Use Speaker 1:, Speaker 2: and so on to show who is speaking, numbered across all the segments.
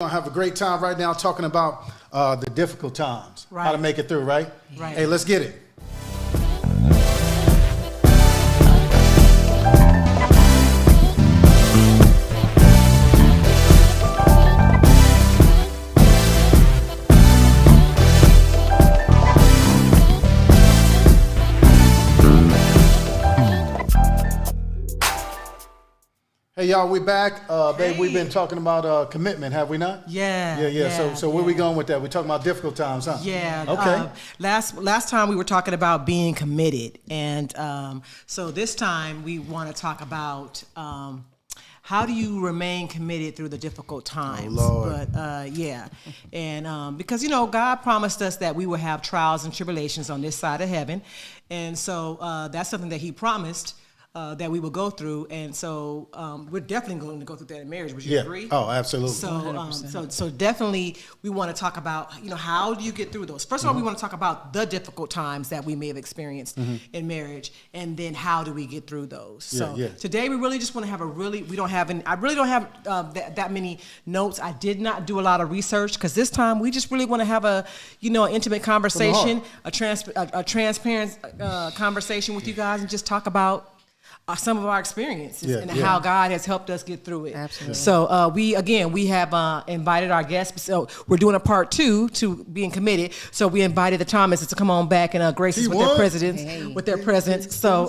Speaker 1: going to have a great time right now talking about the difficult times, how to make it through, right?
Speaker 2: Right.
Speaker 1: Hey, let's get it. Hey, y'all, we back. Babe, we've been talking about commitment, have we not?
Speaker 2: Yeah.
Speaker 1: So where we going with that? We're talking about difficult times, huh?
Speaker 2: Yeah.
Speaker 1: Okay.
Speaker 2: Last time we were talking about being committed. And so this time we want to talk about how do you remain committed through the difficult times?
Speaker 1: Oh, Lord.
Speaker 2: But and because, you know, God promised us that we will have trials and tribulations on this side of heaven. And so that's something that he promised. That we will go through, and so we're definitely going to go through that in marriage. Would you agree?
Speaker 1: Oh, absolutely.
Speaker 2: So definitely, we want to talk about, you know, how do you get through those? First of all, we want to talk about the difficult times that we may have experienced in marriage, and then how do we get through those? So today, we really just want to have I really don't have that many notes. I did not do a lot of research because this time we just really want to have an intimate conversation, a transparent conversation with you guys, and just talk about some of our experiences and how God has helped us get through it.
Speaker 3: Absolutely.
Speaker 2: So we have invited our guests. So we're doing a part 2 to being committed. So we invited the Thomases to come on back and grace us with their presence. So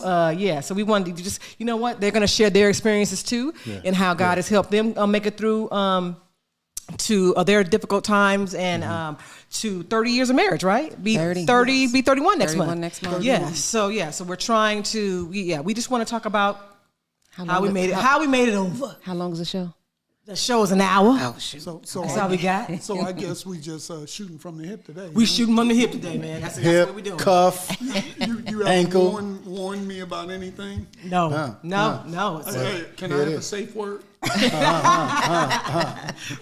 Speaker 2: so we wanted to just, you know what, they're going to share their experiences too and how God has helped them make it through to their difficult times and to 30 years of marriage, right? Be 31 next month. Yeah. So we're trying to we just want to talk about how we made it over.
Speaker 3: How long is the show?
Speaker 2: The show is an hour.
Speaker 3: Oh, shoot.
Speaker 4: So
Speaker 2: that's all we got.
Speaker 4: So I guess we just shooting from the hip today.
Speaker 2: We shooting from the hip today, man. That's what we doing.
Speaker 1: Cuff,
Speaker 4: you
Speaker 1: ankle.
Speaker 4: warn me about anything?
Speaker 2: No.
Speaker 4: Can I have a safe word?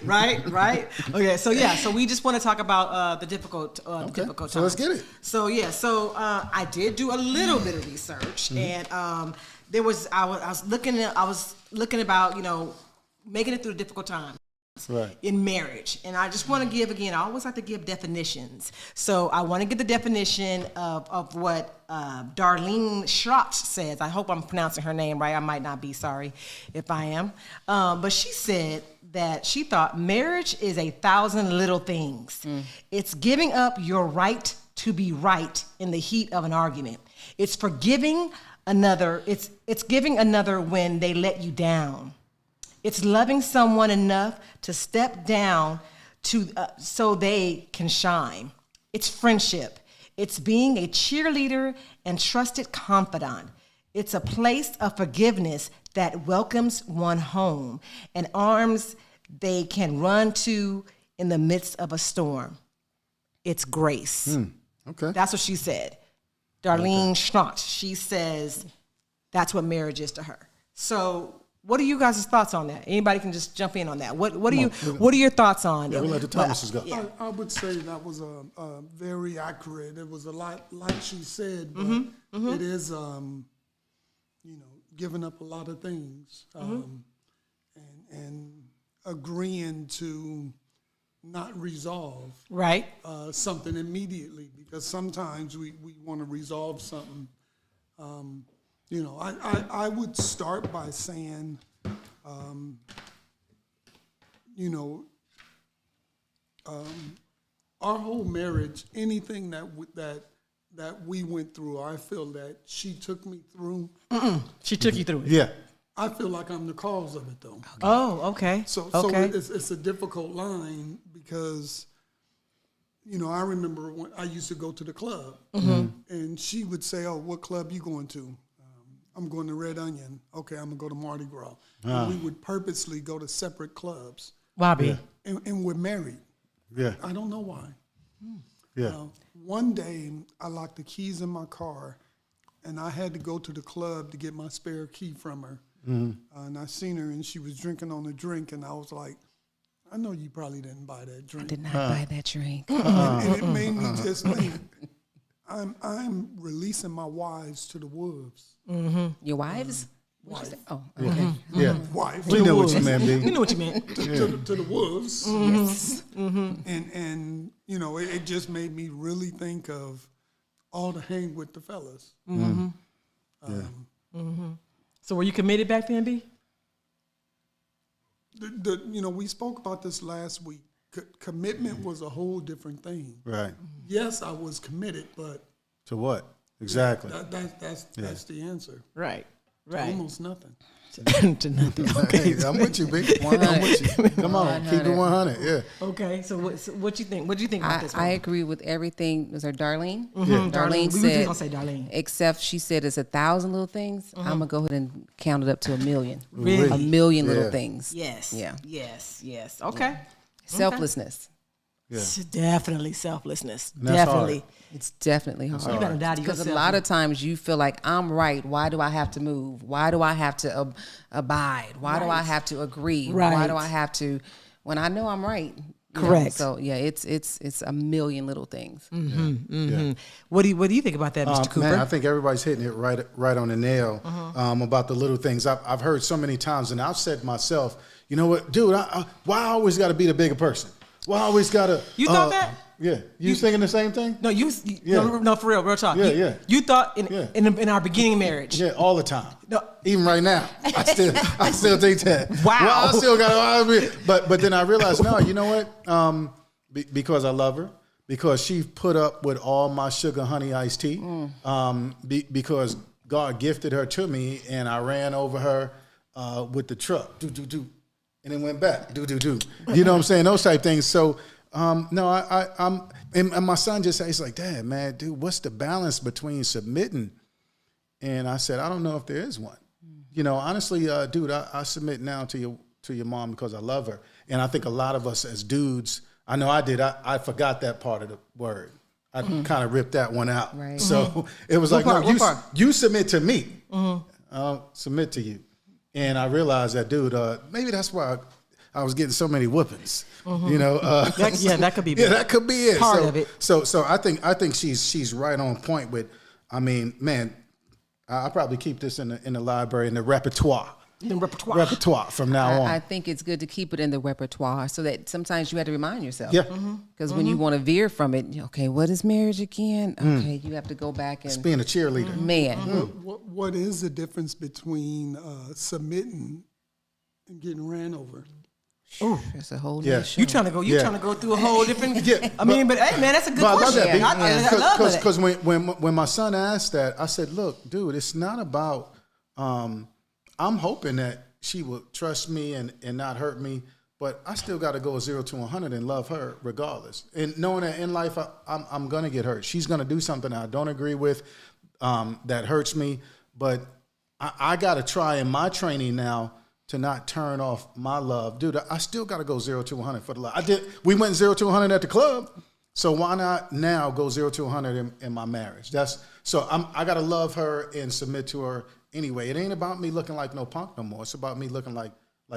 Speaker 2: Right. Okay. So we just want to talk about the difficult times.
Speaker 1: So let's get it.
Speaker 2: So I did do a little bit of research, and I was looking about, you know, making it through the difficult times in marriage. And I just want to give, again, I always like to give definitions. So I want to give the definition of what Darlene Schrott says. I hope I'm pronouncing her name right. I might not be, sorry if I am. But she said that she thought marriage is 1,000 little things. It's giving up your right to be right in the heat of an argument. It's forgiving another. It's giving another when they let you down. It's loving someone enough to step down so they can shine. It's friendship. It's being a cheerleader and trusted confidant. It's a place of forgiveness that welcomes one home and arms they can run to in the midst of a storm. It's grace.
Speaker 1: Okay.
Speaker 2: That's what she said. Darlene Schrott, she says that's what marriage is to her. So what are you guys' thoughts on that? Anybody can just jump in on that. What are your thoughts on?
Speaker 1: Yeah, we'll let the Thomases go.
Speaker 4: I would say that was very accurate. It was a lot like she said, but it is giving up a lot of things and agreeing to not resolve something immediately, because sometimes we want to resolve something. I would start by saying, our whole marriage, anything that we went through, I feel that she took me through.
Speaker 2: She took you through it.
Speaker 1: Yeah.
Speaker 4: I feel like I'm the cause of it, though.
Speaker 2: Oh, okay.
Speaker 4: So it's a difficult line because, I remember when I used to go to the club, and she would say, "Oh, what club you going to?" I'm going to Red Onion. Okay, I'm going to go to Mardi Gras. And we would purposely go to separate clubs.
Speaker 2: Bobby.
Speaker 4: And we're married.
Speaker 1: Yeah.
Speaker 4: I don't know why.
Speaker 1: Yeah.
Speaker 4: One day, I locked the keys in my car, and I had to go to the club to get my spare key from her. And I seen her, and she was drinking on a drink, and I was like, I know you probably didn't buy that drink.
Speaker 3: I did not buy that drink.
Speaker 4: And it made me just think, I'm releasing my wives to the wolves.
Speaker 3: Your wives?
Speaker 4: wife.
Speaker 3: Oh, okay.
Speaker 1: Yeah.
Speaker 4: Wife.
Speaker 1: We know what you meant,
Speaker 2: We
Speaker 1: B.
Speaker 2: knew what you meant.
Speaker 4: To the wolves.
Speaker 3: Yes.
Speaker 4: And you know, it just made me really think of all the hang with the fellas.
Speaker 2: So were you committed back then, B?
Speaker 4: You know, we spoke about this last week. Commitment was a whole different thing.
Speaker 1: Right.
Speaker 4: Yes, I was committed, but
Speaker 1: To what? Exactly.
Speaker 4: that's the answer.
Speaker 2: Right.
Speaker 4: Almost nothing.
Speaker 2: To nothing. Okay.
Speaker 1: Hey, I'm with you, B. I'm with you. Come on, keep it 100. Yeah.
Speaker 2: Okay. So what you think? What do you think about this one?
Speaker 3: I agree with everything. Was her Darlene?
Speaker 2: Darlene.
Speaker 3: Darlene
Speaker 2: We were just
Speaker 3: said,
Speaker 2: gonna say Darlene.
Speaker 3: except she said it's 1,000 little things. I'm going to go ahead and count it up to 1,000,000.
Speaker 2: Really?
Speaker 3: 1,000,000 little
Speaker 1: Yeah.
Speaker 3: things.
Speaker 2: Yes.
Speaker 3: Yeah.
Speaker 2: Yes. Okay.
Speaker 3: Selflessness.
Speaker 1: Yeah.
Speaker 2: It's definitely selflessness.
Speaker 1: that's
Speaker 2: Definitely.
Speaker 3: It's definitely hard.
Speaker 2: You gotta die to
Speaker 3: Because
Speaker 2: yourself.
Speaker 3: a lot of times you feel like I'm right. Why do I have to move? Why do I have to abide? Why do I have to agree? Why
Speaker 2: Right.
Speaker 3: do I have to? When I know I'm right. you know?
Speaker 2: Correct.
Speaker 3: So yeah, it's 1,000,000 little things.
Speaker 1: Yeah.
Speaker 2: What do you think about that, Mr. Cooper?
Speaker 1: Man, I think everybody's hitting it right on the nail about the little things. I've heard so many times, and I've said to myself, you know what, dude, why I always got to be the bigger person? Why I always got to...
Speaker 2: You thought that?
Speaker 1: Yeah. You thinking the same thing?
Speaker 2: No,
Speaker 1: Yeah.
Speaker 2: no, for real talk.
Speaker 1: Yeah,
Speaker 2: you,
Speaker 1: yeah.
Speaker 2: You thought
Speaker 1: Yeah.
Speaker 2: in our beginning marriage.
Speaker 1: Yeah, all the time.
Speaker 2: No.
Speaker 1: Even right now, I still think that.
Speaker 2: Wow.
Speaker 1: Well, I still got to... But then I realized, no, you know what? Because I love her, because she put up with all my sugar honey iced tea, because God gifted her to me, and I ran over her with the truck, and then went back, You know what I'm saying? Those type things. So, no, I'm, and my son just says, like, Dad, man, dude, what's the balance between submitting? And I said, I don't know if there is one. You know, honestly, dude, I submit now to your mom because I love her. And I think a lot of us as dudes, I know I did, I forgot that part of the word. I kind of ripped that one out.
Speaker 3: Right.
Speaker 1: So it was like,
Speaker 2: part?
Speaker 1: no,
Speaker 2: What part?
Speaker 1: you submit to me. I'll submit to you. And I realized that, dude, maybe that's why I was getting so many whoopings. You know,
Speaker 2: that could be
Speaker 1: yeah, that could be it.
Speaker 2: part
Speaker 1: so,
Speaker 2: of it.
Speaker 1: So I think she's right on point with. I mean, man, I probably keep this in the library in the repertoire.
Speaker 2: The repertoire.
Speaker 1: From now on.
Speaker 3: I think it's good to keep it in the repertoire so that sometimes you have to remind yourself.
Speaker 1: Yeah.
Speaker 3: Because when you want to veer from it, okay, what is marriage again? Okay, you have to go back
Speaker 1: It's
Speaker 3: and
Speaker 1: being a cheerleader.
Speaker 3: man.
Speaker 4: What is the difference between submitting and getting ran over?
Speaker 3: It's a whole
Speaker 1: Yeah.
Speaker 3: new show.
Speaker 2: You trying to go? You
Speaker 1: Yeah.
Speaker 2: trying to go through a whole different?
Speaker 1: Yeah,
Speaker 2: I mean, but hey, man, that's a good
Speaker 1: But I love
Speaker 2: question.
Speaker 1: that. B.
Speaker 2: I love that.
Speaker 1: Because when my son asked that, I said, look, dude, it's not about. I'm hoping that she will trust me and not hurt me, but I still got to go 0 to 100 and love her regardless. And knowing that in life I'm gonna get hurt. She's gonna do something I don't agree with, that hurts me. But I got to try in my training now to not turn off my love, dude. I still got to go 0 to 100 for the love. We went 0 to 100 at the club, so why not now go 0 to 100 in my marriage? I got to love her and submit to her anyway. It ain't about me looking like no punk no more. It's about me looking like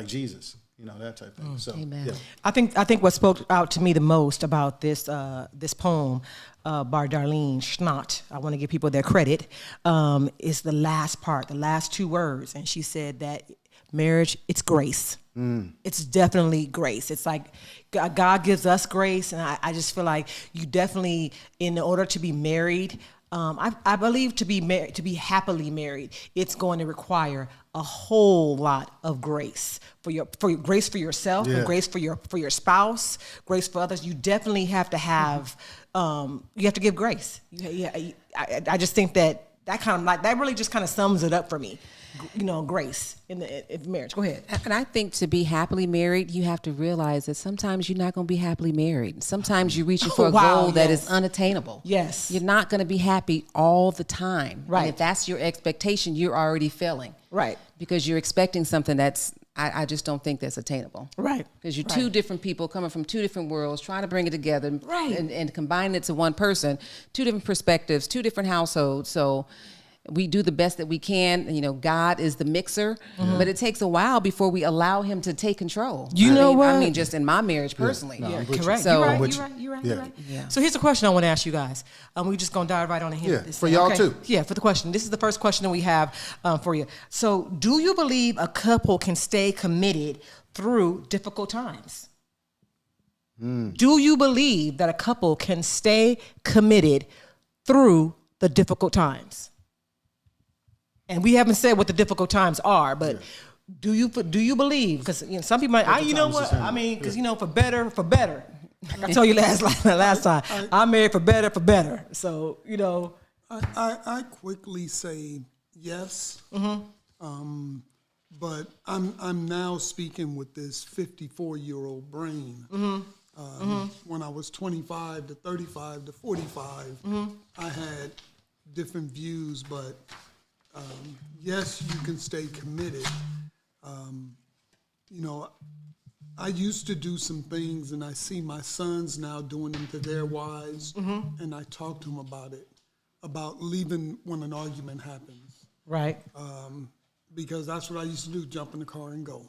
Speaker 1: Jesus, you know, that type of thing. So,
Speaker 3: Amen.
Speaker 1: yeah.
Speaker 2: I think what spoke out to me the most about this poem by Darlene Schnott, I want to give people their credit, is the last part, the last two words, and she said that marriage, it's grace. It's definitely grace. It's like God gives us grace, and I just feel like you definitely, in order to be married, I believe to be happily married, it's going to require a whole lot of grace for grace for yourself,
Speaker 1: Yeah.
Speaker 2: and grace for your spouse, grace for others. You definitely have to have you have to give grace. I just think that really just kind of sums it up for me. You know, grace in marriage. Go ahead.
Speaker 3: And I think to be happily married, you have to realize that sometimes you're not going to be happily married. Sometimes you're reaching for a
Speaker 2: Wow,
Speaker 3: goal that
Speaker 2: yes.
Speaker 3: is unattainable.
Speaker 2: Yes.
Speaker 3: You're not going to be happy all the time.
Speaker 2: Right.
Speaker 3: And if that's your expectation, you're already failing.
Speaker 2: Right.
Speaker 3: Because you're expecting something that's, I just don't think that's attainable.
Speaker 2: Right.
Speaker 3: Because you're
Speaker 2: Right.
Speaker 3: two different people coming from two different worlds, trying to bring it together
Speaker 2: Right.
Speaker 3: and combine it to one person, two different perspectives, two different households. So we do the best that we can. You know, God is the mixer, but it takes a while before we allow him to take control.
Speaker 2: You know what?
Speaker 3: I mean, just in my marriage personally.
Speaker 1: No, I'm
Speaker 2: Yeah,
Speaker 1: with you.
Speaker 2: correct.
Speaker 3: So-
Speaker 2: you're right.
Speaker 3: I'm
Speaker 1: with
Speaker 2: You're
Speaker 1: you.
Speaker 2: right. You're right.
Speaker 1: Yeah.
Speaker 2: You're right.
Speaker 3: Yeah.
Speaker 2: So here's a question I want to ask you guys. We're just gonna dive right on ahead.
Speaker 1: Yeah,
Speaker 2: with this
Speaker 1: for
Speaker 2: thing,
Speaker 1: y'all
Speaker 2: okay?
Speaker 1: too.
Speaker 2: Yeah, for the question. This is the first question that we have for you. So, do you believe a couple can stay committed through difficult times? Do you believe that a couple can stay committed through the difficult times? And we haven't said what the difficult times are, but do you believe? Because some people might, you know
Speaker 1: times
Speaker 2: what?
Speaker 1: is
Speaker 2: I mean, because for better. Like I told you last time, I'm married for better. So
Speaker 4: I quickly say yes. But I'm now speaking with this 54-year-old brain. When I was 25 to 35 to 45, I had different views, but yes, you can stay committed. I used to do some things, and I see my sons now doing them to their wives, and I talk to them about it, about leaving when an argument happens.
Speaker 2: right.
Speaker 4: Because that's what I used to do, jump in the car and go.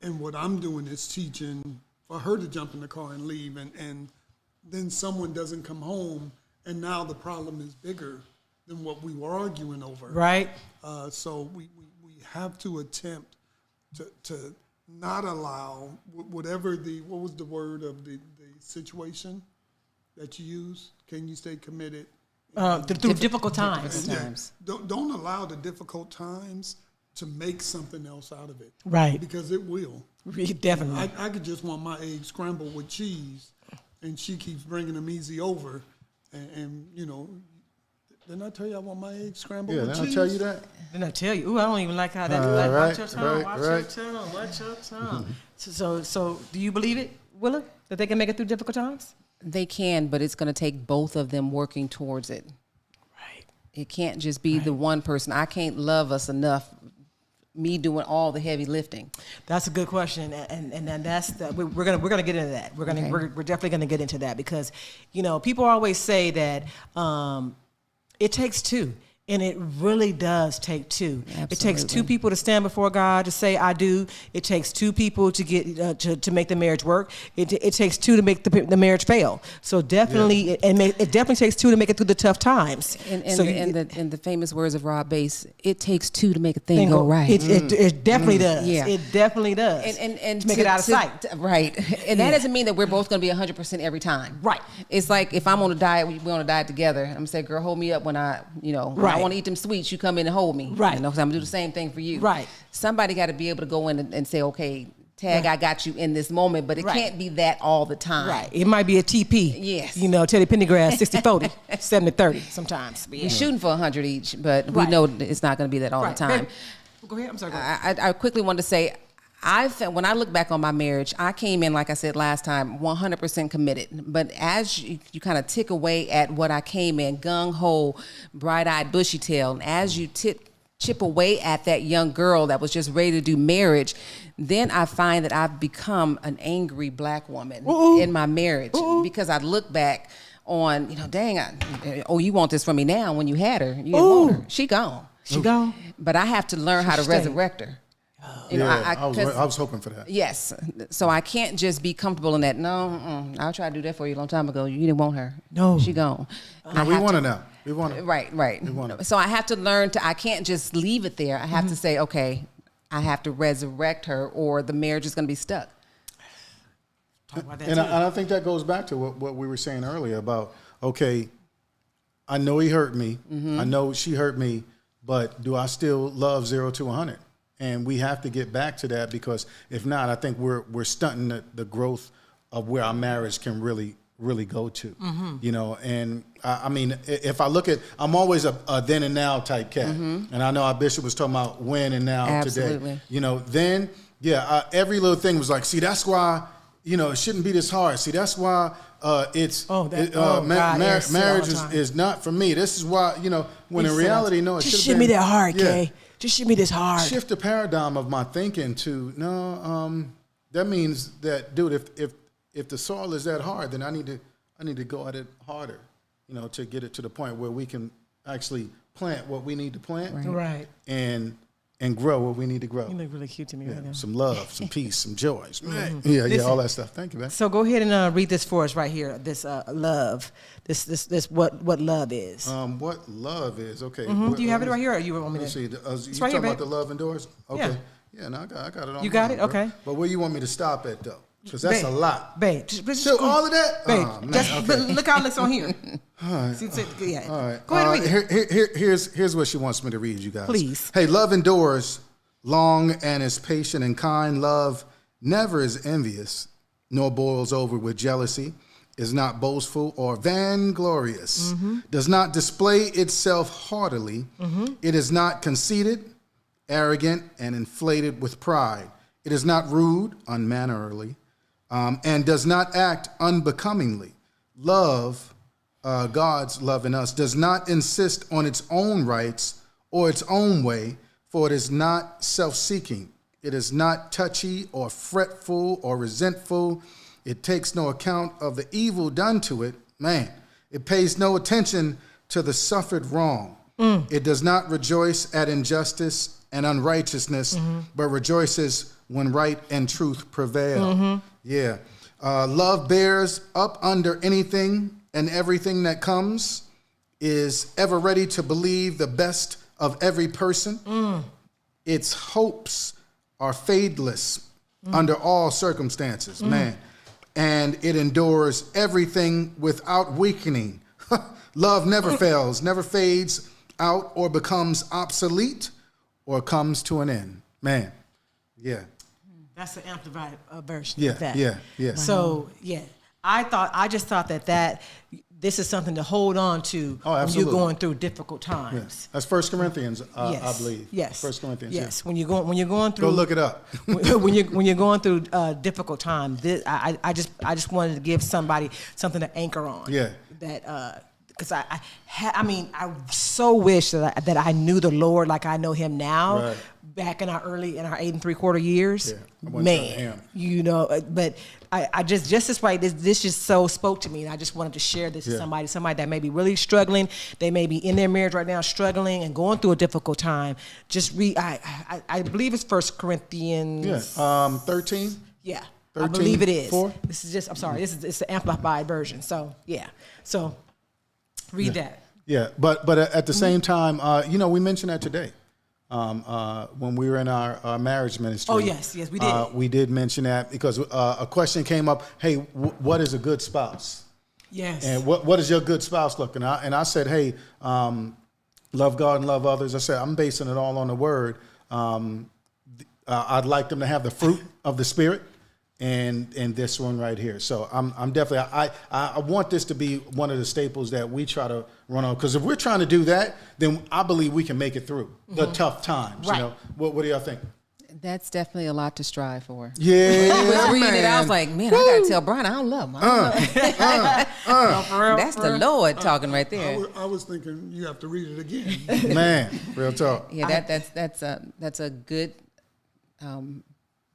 Speaker 4: And what I'm doing is teaching for her to jump in the car and leave, and then someone doesn't come home, and now the problem is bigger than what we were arguing over.
Speaker 2: Right.
Speaker 4: So we have to attempt to not allow whatever what was the word of the situation that you use? Can you stay committed?
Speaker 2: Through difficult times.
Speaker 4: Don't allow the difficult times to make something else out of it.
Speaker 2: Right.
Speaker 4: Because it will.
Speaker 2: Definitely.
Speaker 4: I could just want my eggs scrambled with cheese, and she keeps bringing them easy over, and didn't I tell you I want my eggs scrambled
Speaker 1: Yeah,
Speaker 4: with
Speaker 1: didn't
Speaker 4: cheese?
Speaker 1: I tell you that?
Speaker 2: Didn't I tell you? Ooh, I don't even like how that.
Speaker 1: Right,
Speaker 2: watch your tongue. Watch your
Speaker 1: right.
Speaker 2: tongue. Watch your tongue. So, do you believe it, Willa, that they can make it through difficult times?
Speaker 3: They can, but it's going to take both of them working towards it.
Speaker 2: Right.
Speaker 3: It can't just be the one person. I can't love us enough, me doing all the heavy lifting.
Speaker 2: That's a good question, and that's we're gonna get into that. We're definitely gonna get into that because people always say that it takes two. And it really does take two.
Speaker 3: Absolutely.
Speaker 2: It takes two people to stand before God to say I do. It takes two people to get to make the marriage work. It takes two to make the marriage fail. So definitely, it definitely takes two to make it through the tough times.
Speaker 3: And
Speaker 2: so
Speaker 3: the famous words of Rob Bass, it takes two to make a thing go right.
Speaker 2: It definitely does.
Speaker 3: Yeah.
Speaker 2: It definitely does.
Speaker 3: And
Speaker 2: to make it out of sight.
Speaker 3: Right. And that doesn't mean that we're both going to be 100% every time.
Speaker 2: Right.
Speaker 3: It's like if I'm on a diet, we're on a diet together. I'm going to say, girl, hold me up when I want to eat them sweets, you come in and hold me.
Speaker 2: Right.
Speaker 3: So I'm going to do the same thing for you.
Speaker 2: Right.
Speaker 3: Somebody got to be able to go in and say, okay, Tag, I got you in this moment, but it can't be that all the time.
Speaker 2: Right. It might be a TP.
Speaker 3: Yes.
Speaker 2: Teddy Pendergrass, 60-40, 70-30 sometimes.
Speaker 3: We're shooting for 100 each, but we know it's not going to be that all the time.
Speaker 2: Go ahead. I'm sorry.
Speaker 3: I quickly wanted to say, when I look back on my marriage, I came in, like I said last time, 100% committed. But as you kind of tick away at what I came in, gung-ho, bright-eyed, bushy-tailed, and as you chip away at that young girl that was just ready to do marriage, then I find that I've become an angry black woman in my marriage because I look back on, dang, you want this from me now when you had her. You didn't want her. She gone.
Speaker 2: She gone.
Speaker 3: But I have to learn how to resurrect her.
Speaker 1: I was hoping for that.
Speaker 3: Yes. So I can't just be comfortable in that. No, I'll try to do that for you a long time ago. You didn't want her.
Speaker 2: No.
Speaker 3: She gone.
Speaker 1: No, we want her now. We want her.
Speaker 3: Right.
Speaker 1: We want her.
Speaker 3: So I have to learn I can't just leave it there. I have to say, okay, I have to resurrect her or the marriage is going to be stuck.
Speaker 1: And I think that goes back to what we were saying earlier about, okay, I know he hurt me. I know she hurt me, but do I still love 0 to 100? And we have to get back to that because if not, I think we're stunting the growth of where our marriage can really go to. And I mean, if I look at, I'm always a then and now type cat. And I know our bishop was talking about when and now
Speaker 3: Absolutely.
Speaker 1: today. Every little thing was like, see, that's why, it shouldn't be this hard. See, that's why marriage is not for me. This is why, when in reality, no, it should have been.
Speaker 2: Just shimmy that hard, Kay. Just shimmy this hard.
Speaker 1: Shift the paradigm of my thinking to, that means that, dude, if the soil is that hard, then I need to go at it harder, to get it to the point where we can actually plant what we need to plant,
Speaker 2: Right.
Speaker 1: and grow what we need to grow.
Speaker 2: You look really cute to me right now.
Speaker 1: Some love, some peace, some joys. Yeah, all that stuff. Thank you, man.
Speaker 2: So go ahead and read this for us right here. This love. This what love is.
Speaker 1: What love is? Okay.
Speaker 2: Do you have it right here, or you want me to?
Speaker 1: Let's see. You
Speaker 2: right
Speaker 1: talking
Speaker 2: here,
Speaker 1: about
Speaker 2: babe.
Speaker 1: the love endures? Okay.
Speaker 2: Yeah.
Speaker 1: Yeah, no, I got it on.
Speaker 2: You got
Speaker 1: mine,
Speaker 2: it?
Speaker 1: bro.
Speaker 2: Okay.
Speaker 1: But where you want me to stop at though? Because that's
Speaker 2: Babe,
Speaker 1: a lot.
Speaker 2: Babe, just
Speaker 1: So all of that?
Speaker 2: Babe,
Speaker 1: Oh, man,
Speaker 2: just,
Speaker 1: okay.
Speaker 2: but look how it looks on here. Yeah.
Speaker 1: All right.
Speaker 2: Go ahead and read it.
Speaker 1: Here's what she wants me to read, you guys.
Speaker 2: Please.
Speaker 1: Hey, love endures long and is patient and kind. Love never is envious, nor boils over with jealousy, is not boastful or vainglorious, does not display itself haughtily. It is not conceited, arrogant, and inflated with pride. It is not rude, unmannerly, and does not act unbecomingly. Love, God's love in us, does not insist on its own rights or its own way, for it is not self-seeking. It is not touchy or fretful or resentful. It takes no account of the evil done to it. Man, it pays no attention to the suffered wrong. It does not rejoice at injustice and unrighteousness, but rejoices when right and truth prevail. Yeah. Love bears up under anything and everything that comes, is ever ready to believe the best of every person. Its hopes are fadeless under all circumstances, man. And it endures everything without weakening. Love never fails, never fades out or becomes obsolete or comes to an end. Man, yeah.
Speaker 2: That's the amplified version
Speaker 1: Yeah,
Speaker 2: of that.
Speaker 1: yeah.
Speaker 2: So yeah, I just thought that this is something to hold on to when you're
Speaker 1: absolutely.
Speaker 2: going through difficult times.
Speaker 1: That's 1 Corinthians,
Speaker 2: Yes.
Speaker 1: I believe.
Speaker 2: Yes.
Speaker 1: 1 Corinthians.
Speaker 2: Yes. When you're going through.
Speaker 1: Go look it up.
Speaker 2: when you're going through difficult time, I just wanted to give somebody something to anchor on.
Speaker 1: Yeah.
Speaker 2: That because I so wish that I knew the Lord like I know Him now.
Speaker 1: Right.
Speaker 2: Back in our 8 3/4 years,
Speaker 1: Yeah, I went to
Speaker 2: man,
Speaker 1: him.
Speaker 2: you know. But I just this way, this just so spoke to me, and I just wanted to share this with
Speaker 1: Yeah.
Speaker 2: somebody that may be really struggling. They may be in their marriage right now, struggling and going through a difficult time. Just read. I believe it's 1 Corinthians.
Speaker 1: Yeah. 13.
Speaker 2: Yeah,
Speaker 1: 13,
Speaker 2: I believe it is.
Speaker 1: 4?
Speaker 2: This is just. I'm sorry. It's the amplified version. So yeah. So read that.
Speaker 1: Yeah, but at the same time, we mentioned that today when we were in our marriage ministry.
Speaker 2: Oh, yes, we did.
Speaker 1: We did mention that because a question came up. Hey, what is a good spouse?
Speaker 2: Yes.
Speaker 1: And what is your good spouse looking? And I said, hey, love God and love others. I said I'm basing it all on the word. I'd like them to have the fruit of the Spirit. And this one right here. So I'm definitely I want this to be one of the staples that we try to run on, because if we're trying to do that, then I believe we can make it through the tough times.
Speaker 2: Right.
Speaker 1: You know, what do y'all think?
Speaker 3: That's definitely a lot to strive for.
Speaker 1: Yeah,
Speaker 3: I was reading it. I was
Speaker 1: man.
Speaker 3: like, man, I gotta tell Brian I don't love him.
Speaker 2: No, for real,
Speaker 3: That's
Speaker 2: for
Speaker 3: the
Speaker 2: real.
Speaker 3: Lord talking right there.
Speaker 4: I was thinking you have to read it again.
Speaker 1: Man, real talk.
Speaker 3: Yeah, that's a good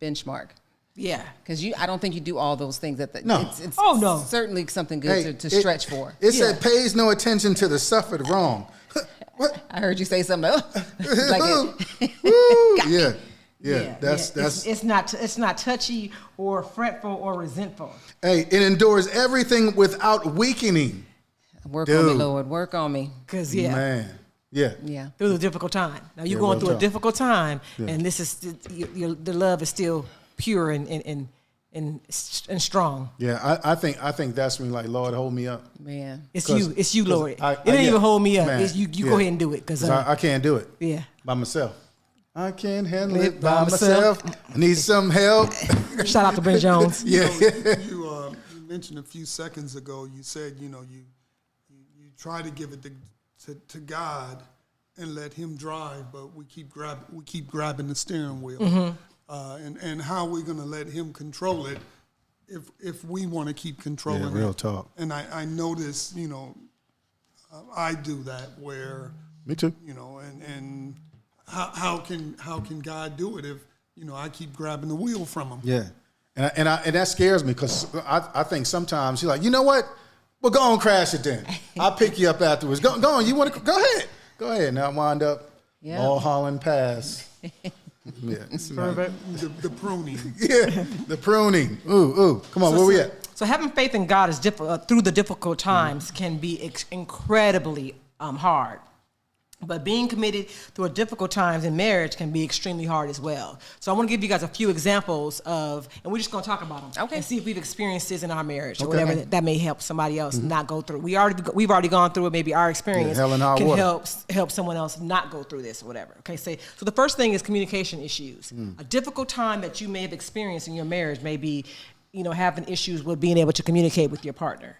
Speaker 3: benchmark.
Speaker 2: Yeah.
Speaker 3: Because I don't think you do all those things.
Speaker 1: No.
Speaker 3: It's
Speaker 2: Oh, no.
Speaker 3: certainly something good
Speaker 1: Hey,
Speaker 3: to stretch for.
Speaker 1: It said pays no attention to the suffered wrong. What?
Speaker 3: I heard you say something like,
Speaker 1: Woo! Yeah. That's
Speaker 2: It's not touchy or fretful or resentful.
Speaker 1: hey, it endures everything without weakening.
Speaker 3: work on me,
Speaker 1: Dude.
Speaker 3: Lord, work on me.
Speaker 2: Because
Speaker 1: Man. Yeah.
Speaker 3: Yeah.
Speaker 2: through the difficult time. Now you're
Speaker 1: Yeah,
Speaker 2: going
Speaker 1: real
Speaker 2: through
Speaker 1: tough.
Speaker 2: a difficult time,
Speaker 1: Yeah.
Speaker 2: and this is the love is still pure and strong.
Speaker 1: Yeah, I think that's when, like, Lord, hold me up.
Speaker 3: Man.
Speaker 2: It's
Speaker 1: 'Cause-
Speaker 2: you, Lord.
Speaker 1: I-
Speaker 2: It didn't
Speaker 1: yeah,
Speaker 2: even hold me up.
Speaker 1: man,
Speaker 2: It's you
Speaker 1: yeah.
Speaker 2: go ahead and do it. Because
Speaker 1: 'Cause I can't do it
Speaker 2: yeah.
Speaker 1: by myself. I can't handle
Speaker 2: Live
Speaker 1: it
Speaker 2: by
Speaker 1: by myself. I need some help.
Speaker 2: Shout out to Ben Jones.
Speaker 1: Yeah.
Speaker 4: You mentioned a few seconds ago. You said you try to give it to God and let Him drive, but we keep grabbing the steering wheel. And how we're going to let Him control it if we want to keep controlling
Speaker 1: Yeah, real
Speaker 4: it.
Speaker 1: talk.
Speaker 4: And I notice, I do that where,
Speaker 1: Me too.
Speaker 4: and how can God do it if I keep grabbing the wheel from Him?
Speaker 1: Yeah, and that scares me, because I think sometimes you're like, you know what Well, go on, crash it then. I'll pick you up afterwards. Go on. You want to? Go ahead. Go ahead. Now wind up.
Speaker 3: Yeah.
Speaker 1: Mulholland Pass. Yeah.
Speaker 4: The pruning.
Speaker 1: Yeah. The pruning. Ooh. Come on. Where we at?
Speaker 2: So having faith in God is through the difficult times can be incredibly hard. But being committed through difficult times in marriage can be extremely hard as well. So I want to give you guys a few examples of, and we're just going to talk about them.
Speaker 3: Okay.
Speaker 2: And see if we've experienced this in our marriage or
Speaker 1: Okay.
Speaker 2: whatever that may help somebody else not go through. We've already gone through it. Maybe our experience
Speaker 1: hell and high
Speaker 2: can
Speaker 1: water.
Speaker 2: help someone else not go through this or whatever. Okay. So the first thing is communication issues. A difficult time that you may have experienced in your marriage may be, having issues with being able to communicate with your partner.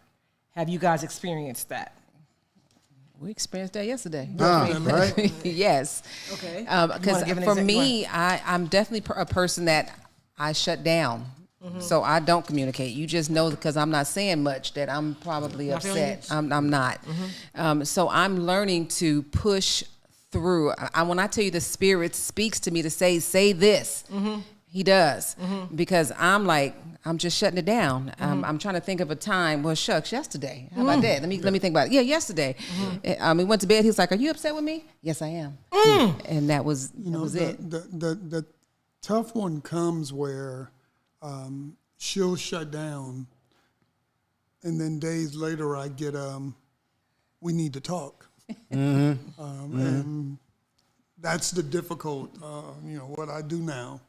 Speaker 2: Have you guys experienced that?
Speaker 3: We experienced that yesterday.
Speaker 1: Right?
Speaker 3: Yes.
Speaker 2: Okay.
Speaker 3: Because for me, I'm definitely a person that I shut down. So I don't communicate. You just know because I'm not saying much that I'm probably
Speaker 2: Not feeling
Speaker 3: upset. I'm not. So I'm learning to push through. When I tell you the Spirit speaks to me to say this, He does. Because I'm just shutting it down. I'm trying to think of a time. Well, shucks, yesterday. How about that? Let me think about it. Yeah, yesterday. We went to bed. He was like, "Are you upset with me?" "Yes, I am." And that was it.
Speaker 4: The tough one comes where she'll shut down, and then days later I get we need to talk, and that's the difficult. What I do now,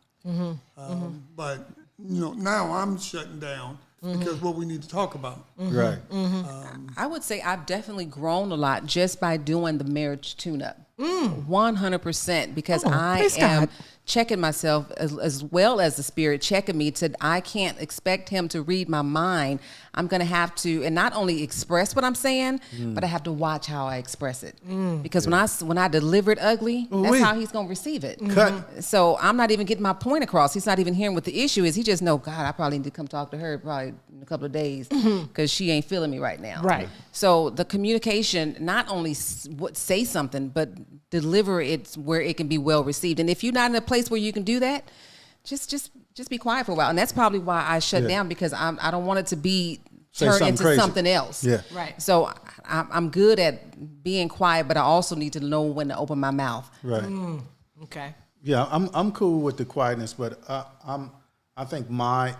Speaker 4: but now I'm shutting down because what we need to talk about.
Speaker 1: Right.
Speaker 3: I would say I've definitely grown a lot just by doing the marriage tune-up. 100%, because I
Speaker 2: praise
Speaker 3: am
Speaker 2: God.
Speaker 3: checking myself as well as the Spirit checking me to, I can't expect Him to read my mind. I'm going to have to, and not only express what I'm saying, but I have to watch how I express it. Because when I deliver it ugly, that's how He's going to receive it.
Speaker 1: Cut.
Speaker 3: So I'm not even getting my point across. He's not even hearing what the issue is. He just know, God, I probably need to come talk to her probably in a couple of days because she ain't feeling me right now.
Speaker 2: Right.
Speaker 3: So the communication, not only say something, but deliver it where it can be well received. And if you're not in a place where you can do that, just be quiet for a while. And that's probably why I shut down, because I don't want it to be
Speaker 1: Say
Speaker 3: turned
Speaker 1: something
Speaker 3: into
Speaker 1: crazy.
Speaker 3: something else.
Speaker 1: Yeah.
Speaker 2: Right.
Speaker 3: So I'm good at being quiet, but I also need to know when to open my mouth.
Speaker 1: Right.
Speaker 2: Okay.
Speaker 1: Yeah, I'm cool with the quietness, but I think my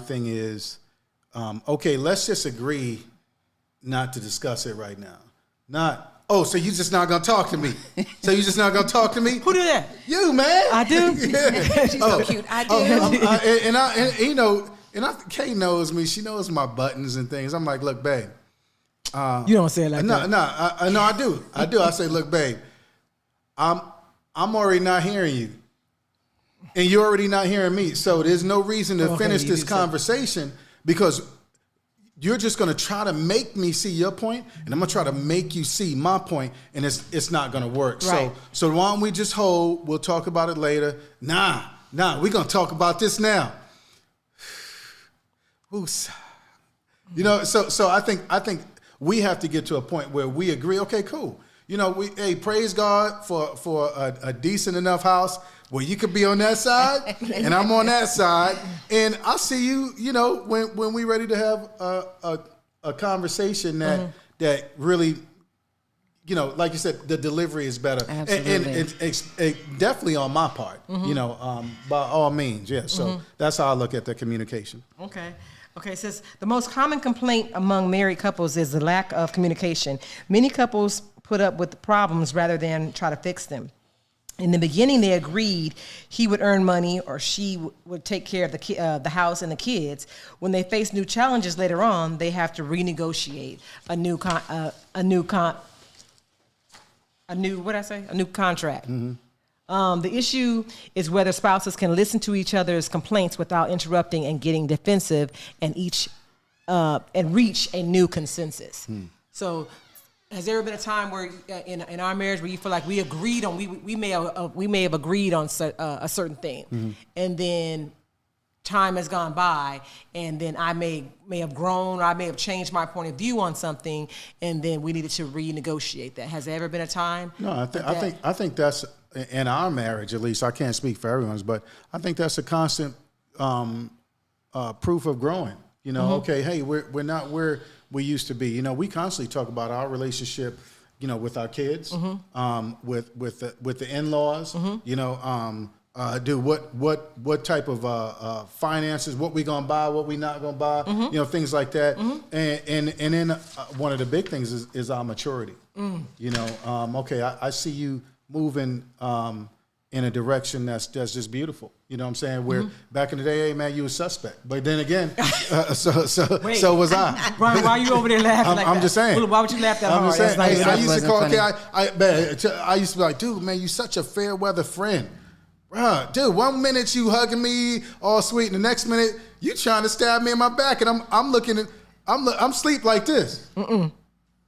Speaker 1: thing is, okay, let's just agree not to discuss it right now. Not, oh, so you just not gonna talk to me? So you just not gonna talk to me?
Speaker 2: Who do that?
Speaker 1: You, man.
Speaker 2: I do.
Speaker 1: Yeah.
Speaker 3: She's so cute. I do.
Speaker 1: Kay knows me. She knows my buttons and things. I'm like, look, babe.
Speaker 2: You don't say it like that.
Speaker 1: No, I do. I say, look, babe, I'm already not hearing you, and you're already not hearing me. So there's no reason to finish this conversation because you're just going to try to make me see your point, and I'm going to try to make you see my point, and it's not going to work.
Speaker 2: Right.
Speaker 1: So why don't we just hold? We'll talk about it later. Nah, we're going to talk about this now. So I think we have to get to a point where we agree. Okay, cool. Praise God for a decent enough house where you could be on that side and I'm on that side, and I'll see you. When we're ready to have a conversation that really, like you said, the delivery is better.
Speaker 3: Absolutely.
Speaker 1: And it's definitely on my part. By all means, yeah. So that's how I look at the communication.
Speaker 2: Okay, it says the most common complaint among married couples is the lack of communication. Many couples put up with the problems rather than try to fix them. In the beginning, they agreed he would earn money or she would take care of the house and the kids. When they face new challenges later on, they have to renegotiate a new contract. The issue is whether spouses can listen to each other's complaints without interrupting and getting defensive, and reach a new consensus. So, has there ever been a time where in our marriage where you feel like we agreed on we may have agreed on a certain thing, and then time has gone by, and then I may have grown, or I may have changed my point of view on something, and then we needed to renegotiate that. Has there ever been a time?
Speaker 1: No, I think that's in our marriage, at least. I can't speak for everyone's, but I think that's a constant proof of growing. You know, okay, hey, we're not where we used to be. You know, we constantly talk about our relationship, you know, with our kids, with the in-laws, you know, what type of finances, what we gonna buy, what we not gonna buy, you know, things like that. And then one of the big things is our maturity. You know, okay, I see you moving in a direction that's just beautiful. You know what I'm saying? Where back in the day, hey man, you was suspect. But then again, so was I.
Speaker 2: Brian, why are you over there laughing like that?
Speaker 1: I'm just saying.
Speaker 2: Well, why would you laugh that
Speaker 1: I'm
Speaker 2: hard?
Speaker 1: just saying. Hey, I used to call.
Speaker 3: funny.
Speaker 1: Okay, I used to be like, dude, man, you such a fair weather friend. Bruh, dude, one minute you hugging me all sweet, and the next minute you trying to stab me in my back, and I'm looking at, I'm sleep like this.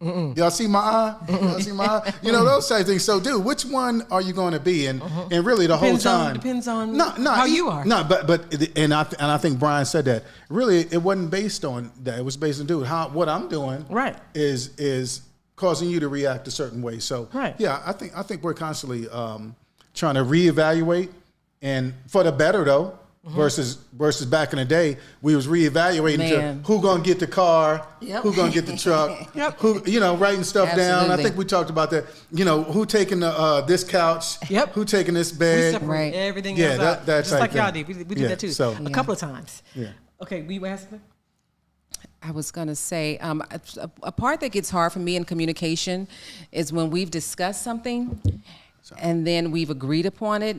Speaker 1: Y'all see my eye? Y'all see my eye? You know, those type of things. So, dude, which one are you going to be? And really, the whole time
Speaker 2: Depends on how you are.
Speaker 1: No, but I think Brian said that. Really, it wasn't based on that. It was based on, dude, what I'm doing is causing you to react a certain way. So, yeah, I think we're constantly trying to reevaluate, and for the better though. Versus back in the day, we was reevaluating to who gonna get the car, who gonna get the truck, who, you know, writing stuff down. I think we talked about that. You know, who taking this couch, who taking this bed.
Speaker 2: We separate everything else out.
Speaker 1: That's
Speaker 2: just like y'all did. We did that too.
Speaker 1: So,
Speaker 2: a couple of times.
Speaker 1: Yeah.
Speaker 2: Okay, we were asking.
Speaker 3: I was going to say, a part that gets hard for me in communication is when we've discussed something and then we've agreed upon it,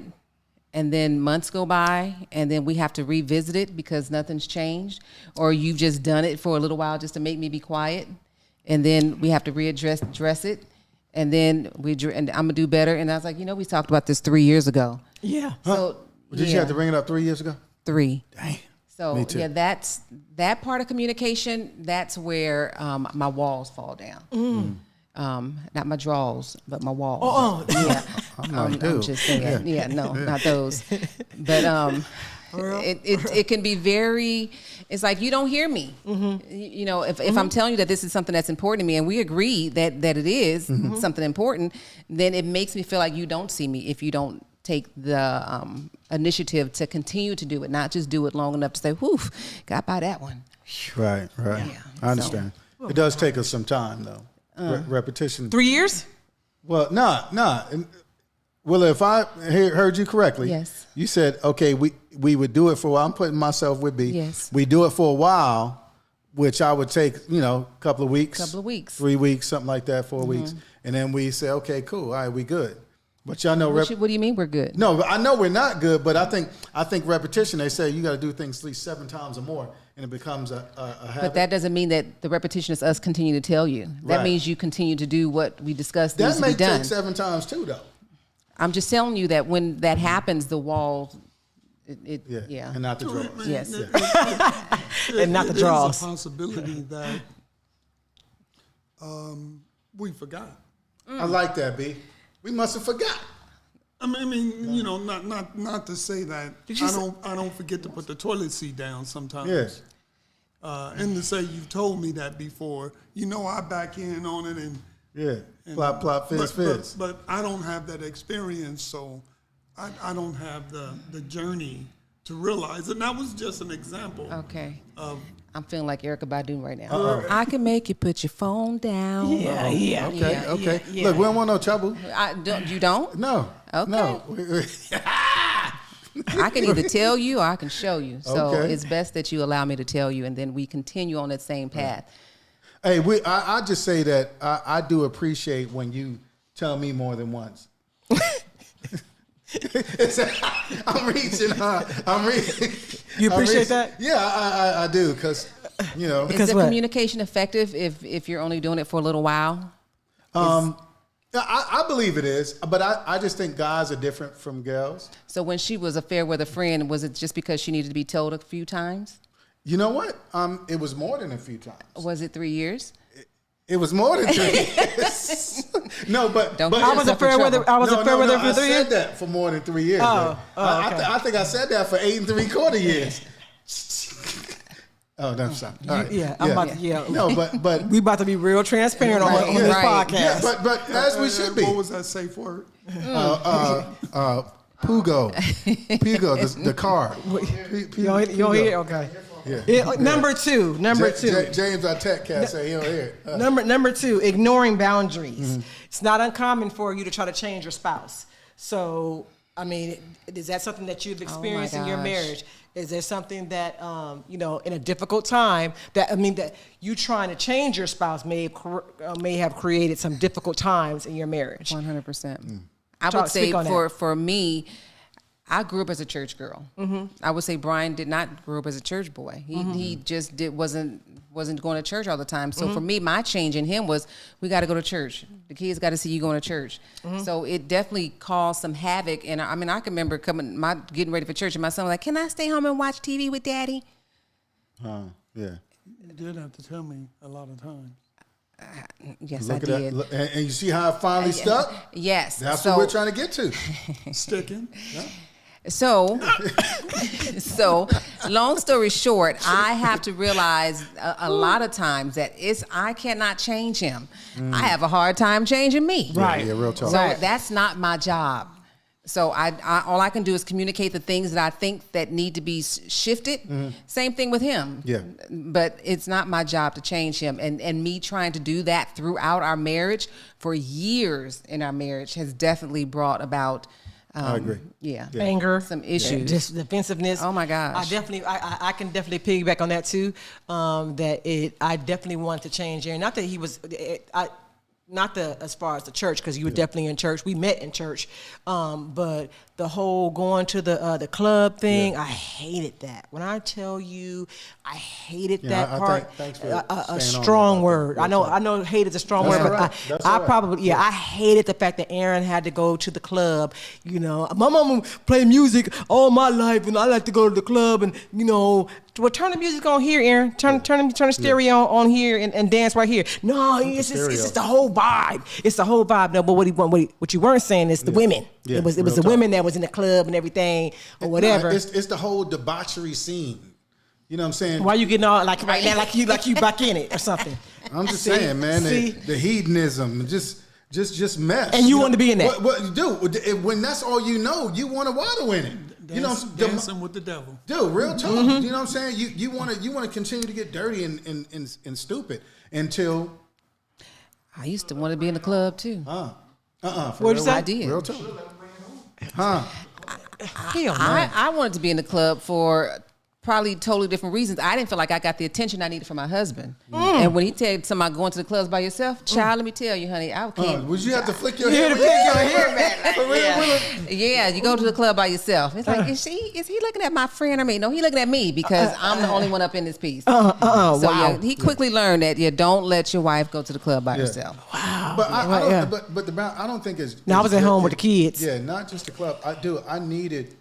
Speaker 3: and then months go by, and then we have to revisit it because nothing's changed, or you've just done it for a little while just to make me be quiet, and then we have to address it, and then and I'm gonna do better. And I was like, you know, we talked about this 3 years ago.
Speaker 2: Yeah.
Speaker 3: So
Speaker 1: did you have to bring it up 3 years ago?
Speaker 3: 3.
Speaker 1: Dang.
Speaker 3: So
Speaker 1: Me too.
Speaker 3: yeah, that's that part of communication. That's where my walls fall down. Not my drawers, but my walls.
Speaker 2: Oh,
Speaker 3: yeah.
Speaker 1: I'm like,
Speaker 3: I'm just saying. Yeah, no, not those. But it can be very. It's like you don't hear me. You know, if I'm telling you that this is something that's important to me, and we agree that it is something important, then it makes me feel like you don't see me if you don't take the initiative to continue to do it, not just do it long enough to say, "Whew, got by that one."
Speaker 1: Right. Yeah, I understand. It does take us some time though. Repetition.
Speaker 2: 3 years?
Speaker 1: Well, nah. Well, if I heard you correctly,
Speaker 3: yes,
Speaker 1: you said, okay, we would do it for a while. I'm putting myself with B.
Speaker 3: Yes.
Speaker 1: We do it for a while, which I would take, you know, a couple of weeks. 3 weeks, something like that, 4 weeks. And then we say, okay, cool. All right, we good. But y'all know.
Speaker 3: What do you mean we're good?
Speaker 1: No, I know we're not good, but I think repetition, they say you got to do things at least 7 times or more, and it becomes a habit.
Speaker 3: But that doesn't mean that the repetition is us continuing to tell you. That means you continue to do what we discussed needs to be done.
Speaker 1: That may take 7 times too, though.
Speaker 3: I'm just telling you that when that happens, the wall, yeah.
Speaker 1: And not the drawers.
Speaker 3: Yes.
Speaker 2: And not the draws.
Speaker 4: There's a possibility that we forgot.
Speaker 1: I like that, B. We must have forgot.
Speaker 4: I mean, you know, not to say that I don't forget to put the toilet seat down sometimes.
Speaker 1: Yes.
Speaker 4: And to say you've told me that before, you know, I back in on it and
Speaker 1: Plop, plop, fizz, fizz.
Speaker 4: But I don't have that experience, so I don't have the journey to realize. And that was just an example.
Speaker 3: Okay.
Speaker 4: Of
Speaker 3: I'm feeling like Erykah Badu right now. I can make you put your phone down.
Speaker 2: Yeah.
Speaker 1: Okay.
Speaker 2: Yeah.
Speaker 1: Look, we don't want no trouble.
Speaker 3: You don't?
Speaker 1: No.
Speaker 3: Okay.
Speaker 1: No.
Speaker 3: I can either tell you or I can show you. So
Speaker 1: Okay.
Speaker 3: it's best that you allow me to tell you, and then we continue on that same path.
Speaker 1: Hey, I just say that I do appreciate when you tell me more than once. I'm reaching.
Speaker 2: You appreciate that?
Speaker 1: Yeah, I do, because, you know.
Speaker 3: Is the communication effective if you're only doing it for a little while?
Speaker 1: I believe it is, but I just think guys are different from girls.
Speaker 3: So when she was a fair weather friend, was it just because she needed to be told a few times?
Speaker 1: You know what? It was more than a few times.
Speaker 3: Was it 3 years?
Speaker 1: It was more than 3 years. No, but
Speaker 2: I was a fair weather. I was a fair weather for 3 years.
Speaker 1: I said that for more than 3 years.
Speaker 2: Okay.
Speaker 1: I think I said that for 8 3/4 years. Oh, no, I'm sorry. All right.
Speaker 2: I'm about to.
Speaker 1: No, but
Speaker 2: we about to be real transparent on this podcast.
Speaker 1: Yeah, but as we should be.
Speaker 4: What was that safe word?
Speaker 1: Pugo, the car.
Speaker 2: You don't hear? Okay. Number two.
Speaker 1: James, our tech cat, say he don't hear it.
Speaker 2: Number two, ignoring boundaries. It's not uncommon for you to try to change your spouse. So, I mean, is that something that you've experienced in your marriage? Is there something that, in a difficult time, that you trying to change your spouse may have created some difficult times in your marriage?
Speaker 3: 100%. I would say for me, I grew up as a church girl. Mm-hmm. I would say Brian did not grow up as a church boy. He just wasn't going to church all the time. So for me, my change in him was, we got to go to church. The kids got to see you going to church. So it definitely caused some havoc. And I can remember getting ready for church, and my son was like, "Can I stay home and watch TV with Daddy?"
Speaker 1: Yeah.
Speaker 4: You did have to tell me a lot of times.
Speaker 3: Yes, I did.
Speaker 1: And you see how it finally stuck?
Speaker 3: Yes.
Speaker 1: That's what we're trying to get to.
Speaker 4: Sticking. Yeah.
Speaker 3: So long story short, I have to realize a lot of times that I cannot change him. I have a hard time changing me.
Speaker 1: Right. Yeah, real talk.
Speaker 3: So that's not my job. So all I can do is communicate the things that I think that need to be shifted. Same thing with him.
Speaker 1: Yeah.
Speaker 3: But it's not my job to change him. And me trying to do that throughout our marriage for years in our marriage has definitely brought about
Speaker 1: I agree.
Speaker 3: Yeah.
Speaker 2: Anger,
Speaker 3: some issues,
Speaker 2: just defensiveness.
Speaker 3: Oh my gosh!
Speaker 2: I can definitely piggyback on that too. I definitely wanted to change Aaron. Not that he was, as far as the church, because you were definitely in church. We met in church, but the whole going to the club thing, I hated that. When I tell you, I hated that part.
Speaker 1: Thanks for
Speaker 2: a strong word. I know hate is a strong word, but I hated the fact that Aaron had to go to the club. My mama played music all my life, and I like to go to the club, and well, turn the music on here, Aaron. Turn the stereo on here and dance right here. No, it's just the whole vibe. It's the whole vibe. No, but what you weren't saying is the women.
Speaker 1: Yeah,
Speaker 2: it was the women that was in the club and everything or whatever.
Speaker 1: It's the whole debauchery scene. You know what I'm saying?
Speaker 2: Why you getting all like right now like you back in it or something?
Speaker 1: I'm just saying, man. The hedonism, just mess.
Speaker 2: And you want to be in that?
Speaker 1: What dude? When that's all you know, you want to wallow in it.
Speaker 4: Dancing with the devil.
Speaker 1: Dude, real talk. You know what I'm saying? You want to continue to get dirty and stupid until.
Speaker 3: I used to want to be in the club too.
Speaker 2: What'd you say?
Speaker 3: I did.
Speaker 1: Real talk.
Speaker 3: I wanted to be in the club for probably totally different reasons. I didn't feel like I got the attention I needed from my husband. And when he told somebody going to the clubs by yourself, child, let me tell you, honey, I can't.
Speaker 1: Would you have to flick your hair?
Speaker 3: Yeah, you go to the club by yourself. It's like, is he looking at my friend or me? No, he looking at me because I'm the only one up in this piece. He quickly learned that don't let your wife go to the club by herself.
Speaker 2: Wow.
Speaker 1: But I don't think it's.
Speaker 2: Now I was at home with the kids.
Speaker 1: Yeah, not just the club. I needed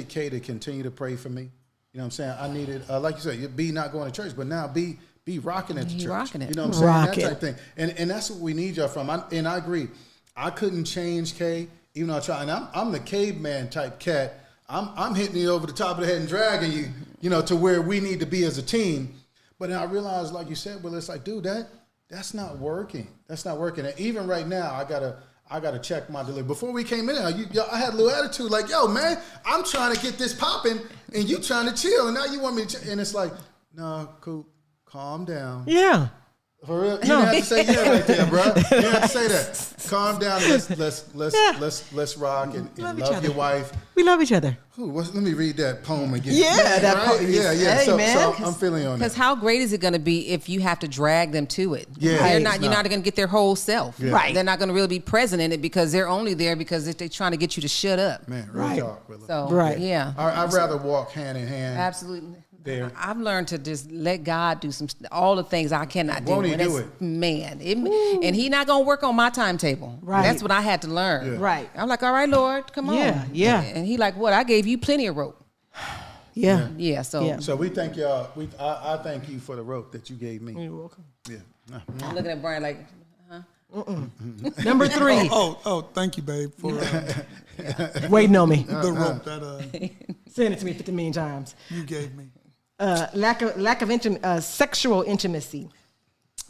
Speaker 1: Kay to continue to pray for me. You know what I'm saying? I needed, like you said, B not going to church, but now be rocking at the church.
Speaker 3: Rocking it.
Speaker 1: You know what I'm saying? That type thing. And that's what we need y'all from. And I agree. I couldn't change Kay, even though I tried. And I'm the caveman type cat. I'm hitting you over the top of the head and dragging you, to where we need to be as a team. But then I realized, like you said, well, it's like, dude, that's not working. That's not working. And even right now, I gotta check my delivery. Before we came in, I had a little attitude like, yo, man, I'm trying to get this popping, and you trying to chill, and now you want me to. And it's like, no, Coop, calm down.
Speaker 2: Yeah.
Speaker 1: For real, you didn't have to say yeah right there, bro. You didn't have to say that. Calm down. Let's rock and love your wife.
Speaker 2: We love each other.
Speaker 1: Let me read that poem again.
Speaker 2: Yeah,
Speaker 1: man,
Speaker 2: that
Speaker 1: right?
Speaker 2: poem.
Speaker 1: Yeah.
Speaker 2: Hey,
Speaker 1: So
Speaker 2: man.
Speaker 1: I'm feeling on that.
Speaker 3: Because how great is it going to be if you have to drag them to it?
Speaker 1: Yeah,
Speaker 3: You're not going to get their whole self.
Speaker 1: Yeah.
Speaker 2: Right.
Speaker 3: They're not going to really be present in it because they're only there because they're trying to get you to shut up.
Speaker 1: Man, real
Speaker 2: Right.
Speaker 1: talk. Really.
Speaker 3: So,
Speaker 2: Right.
Speaker 3: yeah.
Speaker 1: I'd rather walk hand in hand.
Speaker 3: Absolutely.
Speaker 1: There.
Speaker 3: I've learned to just let God do all the things I cannot do.
Speaker 1: Won't he
Speaker 3: And
Speaker 1: do
Speaker 3: it's-
Speaker 1: it?
Speaker 3: Man. And he not going to work on my timetable.
Speaker 2: Right.
Speaker 3: That's what I had to learn.
Speaker 1: Yeah.
Speaker 2: Right.
Speaker 3: I'm like, all right, Lord, come on.
Speaker 2: Yeah.
Speaker 3: And he like, what? I gave you plenty of rope.
Speaker 2: Yeah.
Speaker 3: Yeah, so
Speaker 2: Yeah.
Speaker 1: So we thank y'all. I thank you for the rope that you gave me.
Speaker 2: You're welcome.
Speaker 1: Yeah.
Speaker 3: I'm looking at Brian like,
Speaker 2: Number 3.
Speaker 4: Oh, thank you, babe, for
Speaker 2: Waiting on me.
Speaker 4: the rope that
Speaker 2: Send it to me 50 million times.
Speaker 4: you gave me.
Speaker 2: Lack of sexual intimacy.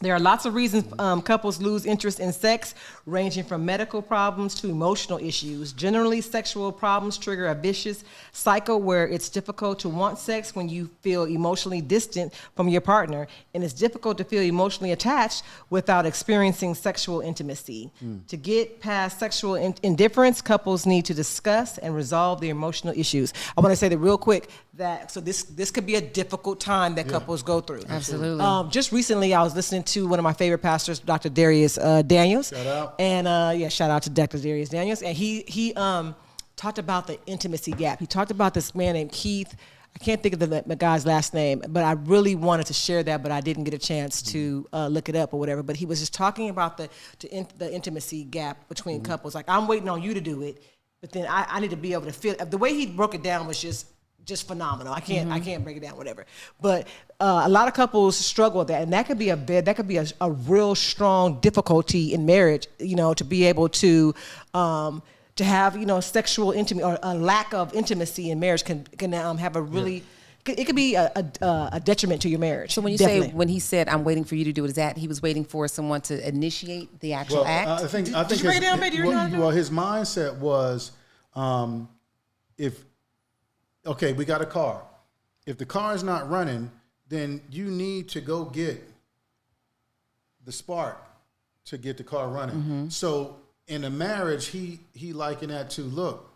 Speaker 2: There are lots of reasons couples lose interest in sex, ranging from medical problems to emotional issues. Generally, sexual problems trigger a vicious cycle where it's difficult to want sex when you feel emotionally distant from your partner, and it's difficult to feel emotionally attached without experiencing sexual intimacy. To get past sexual indifference, couples need to discuss and resolve their emotional issues. I want to say that real quick, that so this could be a difficult time that couples go through.
Speaker 3: Absolutely.
Speaker 2: Just recently, I was listening to one of my favorite pastors, Dr. Darius Daniels.
Speaker 1: Shout out.
Speaker 2: And shout out to Dr. Darius Daniels. And he talked about the intimacy gap. He talked about this man named Keith. I can't think of the guy's last name, but I really wanted to share that, but I didn't get a chance to look it up or whatever. But he was just talking about the intimacy gap between couples. Like, I'm waiting on you to do it, but then I need to be able to feel. The way he broke it down was just phenomenal. I can't break it down, whatever. But a lot of couples struggle with that, and that could be a real strong difficulty in marriage. To be able to have sexual intimacy or a lack of intimacy in marriage can have a really. It could be a detriment to your marriage.
Speaker 3: So when you say, when he said, "I'm waiting for you to do it," is that he was waiting for someone to initiate the actual act?
Speaker 1: I think
Speaker 2: Did you break it down, baby?
Speaker 1: Well, his mindset was, okay, we got a car. If the car is not running, then you need to go get the spark to get the car running. So in a marriage, he likened that to, look,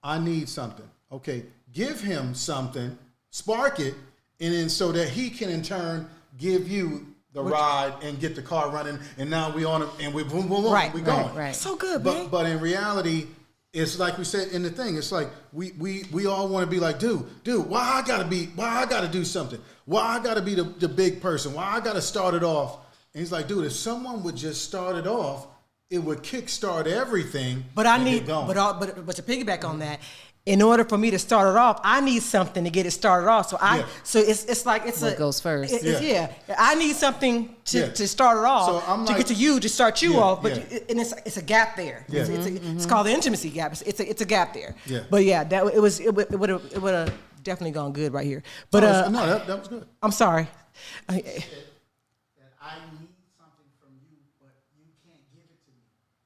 Speaker 1: I need something. Okay, give him something, spark it, and then so that he can in turn give you the ride and get the car running. And now we on it, and we boom, boom, boom, we going.
Speaker 3: Right.
Speaker 2: So good, man.
Speaker 1: But in reality, it's like we said in the thing. It's like we all want to be like, dude, why I gotta do something? Why I gotta be the big person? Why I gotta start it off? And he's like, dude, if someone would just start it off, it would kickstart everything.
Speaker 2: But to piggyback on that, in order for me to start it off, I need something to get it started off. So it's like
Speaker 3: what goes first?
Speaker 2: I need something to start it off.
Speaker 1: So I'm
Speaker 2: to
Speaker 1: like,
Speaker 2: get to you to start you off. But it's a gap there.
Speaker 1: Yeah.
Speaker 2: It's called the intimacy gap. It's a gap there.
Speaker 1: Yeah.
Speaker 2: But it would have definitely gone good right here. But
Speaker 1: that was good.
Speaker 2: I'm sorry.
Speaker 5: That I need something from you, but you can't give it to me.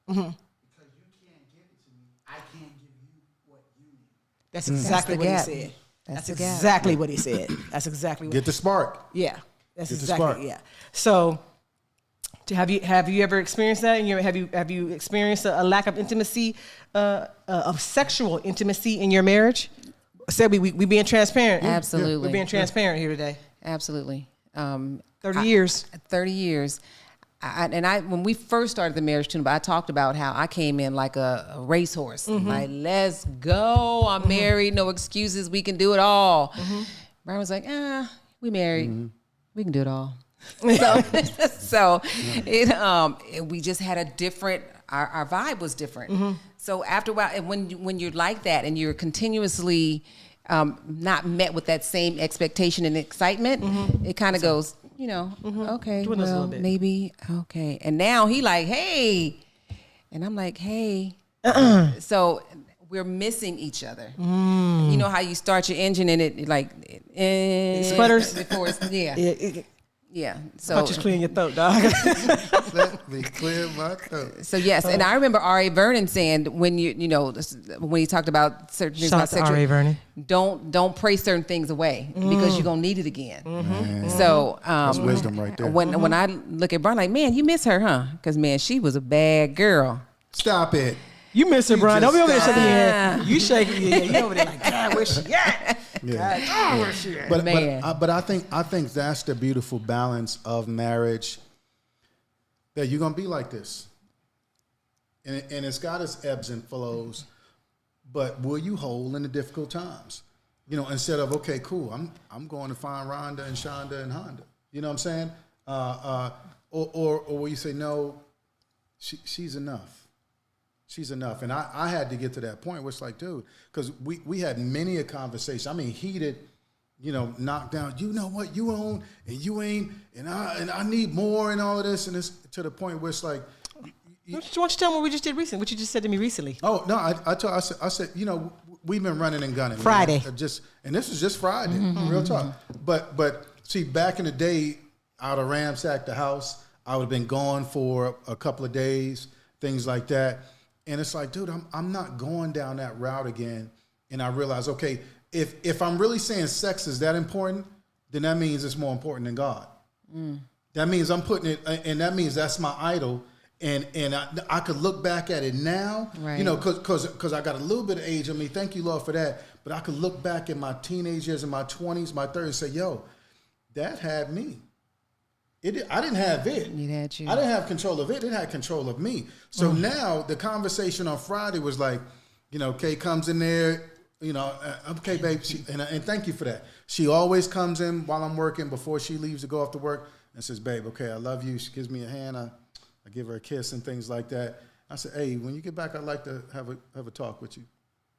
Speaker 5: Because you can't give it to me, I can't give you what you need.
Speaker 2: That's exactly what he said. That's exactly what he said. That's exactly what
Speaker 1: Get the spark.
Speaker 2: Yeah. That's
Speaker 1: Get the
Speaker 2: exactly
Speaker 1: spark.
Speaker 2: yeah. So have you ever experienced that? Have you experienced a lack of intimacy, of sexual intimacy in your marriage? Said we being transparent.
Speaker 3: Absolutely.
Speaker 2: We're being transparent here today.
Speaker 3: Absolutely.
Speaker 2: 30 years.
Speaker 3: 30 years. When we first started the marriage tune, I talked about how I came in like a racehorse. Like, let's go. I'm married. No excuses. We can do it all. Brian was like, we married. We can do it all. So we just had a different, our vibe was different. So after a while, and when you're like that and you're continuously not met with that same expectation and excitement, it kind of goes, okay, well, maybe, okay. And now he like, hey, and I'm like, hey. So we're missing each other. You know how you start your engine and it like, it
Speaker 2: sputters?
Speaker 3: Before it's, yeah. So
Speaker 2: Just clean your throat, dog.
Speaker 1: Let me clear my throat.
Speaker 3: So yes, and I remember R.A. Vernon saying when when he talked about certain things about sexual,
Speaker 2: R.A. Vernon.
Speaker 3: Don't pray certain things away because you're gonna need it again. So
Speaker 1: That's wisdom right there.
Speaker 3: When I look at Brian, like, man, you miss her, huh? Because man, she was a bad girl.
Speaker 1: Stop it.
Speaker 2: You miss her, Brian. Don't be over there
Speaker 1: just
Speaker 2: shaking your head. You shaking your head. You over there like, God, where's she at?
Speaker 1: Yeah.
Speaker 2: God, where's she at?
Speaker 1: But I think that's the beautiful balance of marriage. That you're gonna be like this, and it's got its ebbs and flows. But will you hold in the difficult times? Instead of, okay, cool, I'm going to find Rhonda and Shonda and Honda. You know what I'm saying? Or will you say, no, she's enough. She's enough. And I had to get to that point where it's like, dude, because we had many a conversation. I mean, heated, knocked down, you know what you own and you ain't, and I need more and all of this. And it's to the point where it's like.
Speaker 2: Why don't you tell me what we just did recently? What you just said to me recently?
Speaker 1: Oh, no, I said, we've been running and gunning.
Speaker 2: Friday.
Speaker 1: Man. And this was just Friday, real talk. But see, back in the day, I would have ransacked the house. I would have been gone for a couple of days, things like that. And it's like, dude, I'm not going down that route again. And I realized, okay, if I'm really saying sex is that important, then that means it's more important than God. That means I'm putting it, and that means that's my idol. And I could look back at it now,
Speaker 3: right.
Speaker 1: you know, because I got a little bit of age on me. Thank you, Lord, for that. But I could look back in my teenage years, in my 20s, my 30s, and say, yo, that had me. I didn't have it.
Speaker 3: It had you.
Speaker 1: I didn't have control of it. It had control of me. So now the conversation on Friday was like, you know, Kay comes in there, you know, okay, babe, and thank you for that. She always comes in while I'm working before she leaves to go off to work and says, babe, okay, I love you. She gives me a hand. I give her a kiss and things like that. I said, hey, when you get back, I'd like to have a talk with you.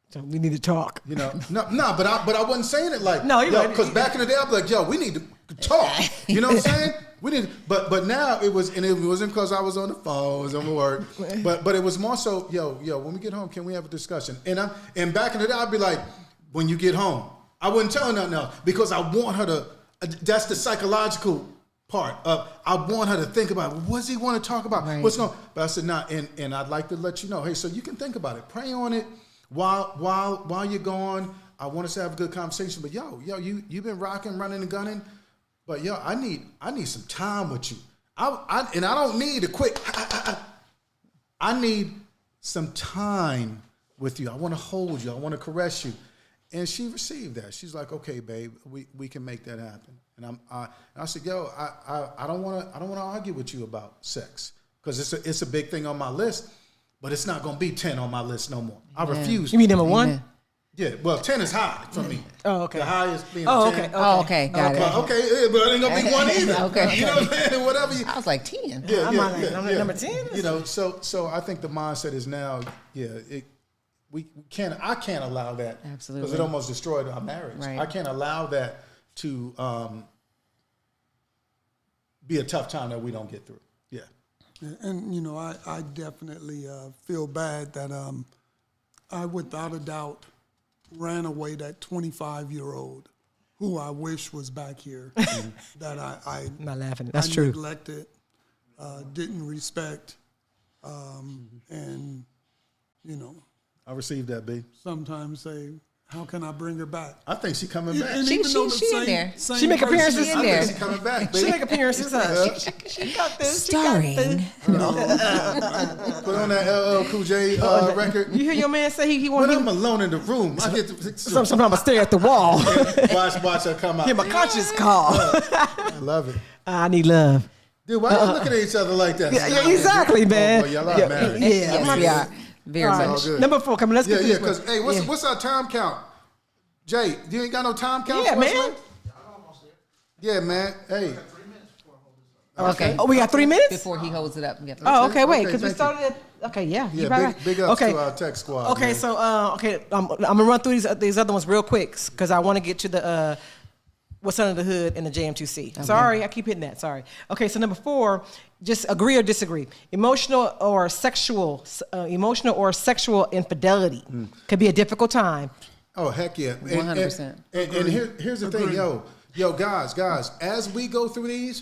Speaker 2: So we need to talk.
Speaker 1: You know, no, but I wasn't saying it like,
Speaker 2: no,
Speaker 1: because back in the day, I'd be like, yo, we need to talk. You know what I'm saying? We didn't, but now it wasn't because I was on the phone, I was on work, but it was more so, yo, when we get home, can we have a discussion? And back in the day, I'd be like, when you get home, I wouldn't tell her nothing else because I want her to. That's the psychological part of. I want her to think about what does he want to talk about,
Speaker 3: right.
Speaker 1: what's going. But I said, nah, and I'd like to let you know, hey, so you can think about it, pray on it while you're gone. I want us to have a good conversation, but you've been rocking, running, and gunning. But I need some time with you. I don't need a quick. I need some time with you. I want to hold you. I want to caress you. And she received that. She's like, okay, babe, we can make that happen. And I said, yo, I don't want to argue with you about sex because it's a big thing on my list, but it's not going to be 10 on my list no more. I refuse.
Speaker 2: You mean number one?
Speaker 1: Yeah, well, 10 is high for me.
Speaker 2: Oh, okay.
Speaker 1: The highest being 10.
Speaker 2: Okay.
Speaker 3: Oh, okay. Got it.
Speaker 1: Okay, yeah, but it ain't gonna be one either.
Speaker 3: Okay.
Speaker 1: You know what I'm saying? Whatever you.
Speaker 3: I was like 10.
Speaker 1: Yeah,
Speaker 2: I'm number 10.
Speaker 1: You know, so I think the mindset is now, I can't allow that.
Speaker 3: Absolutely.
Speaker 1: Because it almost destroyed our marriage.
Speaker 3: Right.
Speaker 1: I can't allow that to be a tough time that we don't get through. Yeah.
Speaker 4: And you know, I definitely feel bad that I, without a doubt, ran away that 25-year-old who I wish was back here that I'm
Speaker 2: not laughing. That's true.
Speaker 4: Neglected, didn't respect, and you know.
Speaker 1: I received that, B.
Speaker 4: Sometimes say, how can I bring her back?
Speaker 1: I think she coming back.
Speaker 4: And
Speaker 3: She
Speaker 4: even though the
Speaker 3: in there.
Speaker 4: same
Speaker 2: She make
Speaker 4: person-
Speaker 2: appearances
Speaker 3: in
Speaker 1: I
Speaker 3: there.
Speaker 1: think she coming back, baby.
Speaker 2: She make appearances. She got this.
Speaker 3: Starring.
Speaker 1: Put on that LL Cool J record.
Speaker 2: You hear your man say he
Speaker 1: When
Speaker 2: want
Speaker 1: I'm alone in the room, I get to
Speaker 2: sometimes I'm gonna stare at the wall.
Speaker 1: watch her come out.
Speaker 2: Hear my conscience call.
Speaker 1: I love it.
Speaker 2: I need love.
Speaker 1: Dude, why y'all looking at each other like that?
Speaker 2: Yeah, exactly, man.
Speaker 1: Oh, y'all are married.
Speaker 2: Yeah,
Speaker 3: Yes, we are. Very
Speaker 2: All
Speaker 3: much.
Speaker 1: good.
Speaker 2: Number 4, coming. Let's
Speaker 1: Yeah,
Speaker 2: get
Speaker 1: yeah,
Speaker 2: this one.
Speaker 1: because, hey, what's our time count? Jay, you ain't got no time count
Speaker 2: Yeah,
Speaker 1: for us,
Speaker 2: man.
Speaker 1: Yeah, man. Hey.
Speaker 3: Okay.
Speaker 2: Oh, we got 3 minutes.
Speaker 3: Before he holds it up. Yeah.
Speaker 2: Oh, okay. Wait,
Speaker 1: Okay,
Speaker 2: because we
Speaker 1: thank you.
Speaker 2: started at. Okay, yeah.
Speaker 1: Yeah,
Speaker 2: you right.
Speaker 1: big ups
Speaker 2: Okay.
Speaker 1: to our tech squad.
Speaker 2: Okay,
Speaker 1: man.
Speaker 2: so I'm gonna run through these other ones real quick because I want to get to the what's under the hood and the JM2C. Sorry, I keep hitting that. Sorry. Okay, so number 4, just agree or disagree. Emotional or sexual infidelity could be a difficult time.
Speaker 1: Oh, heck yeah.
Speaker 3: 100%.
Speaker 1: And here's the thing, yo, guys, as we go through these,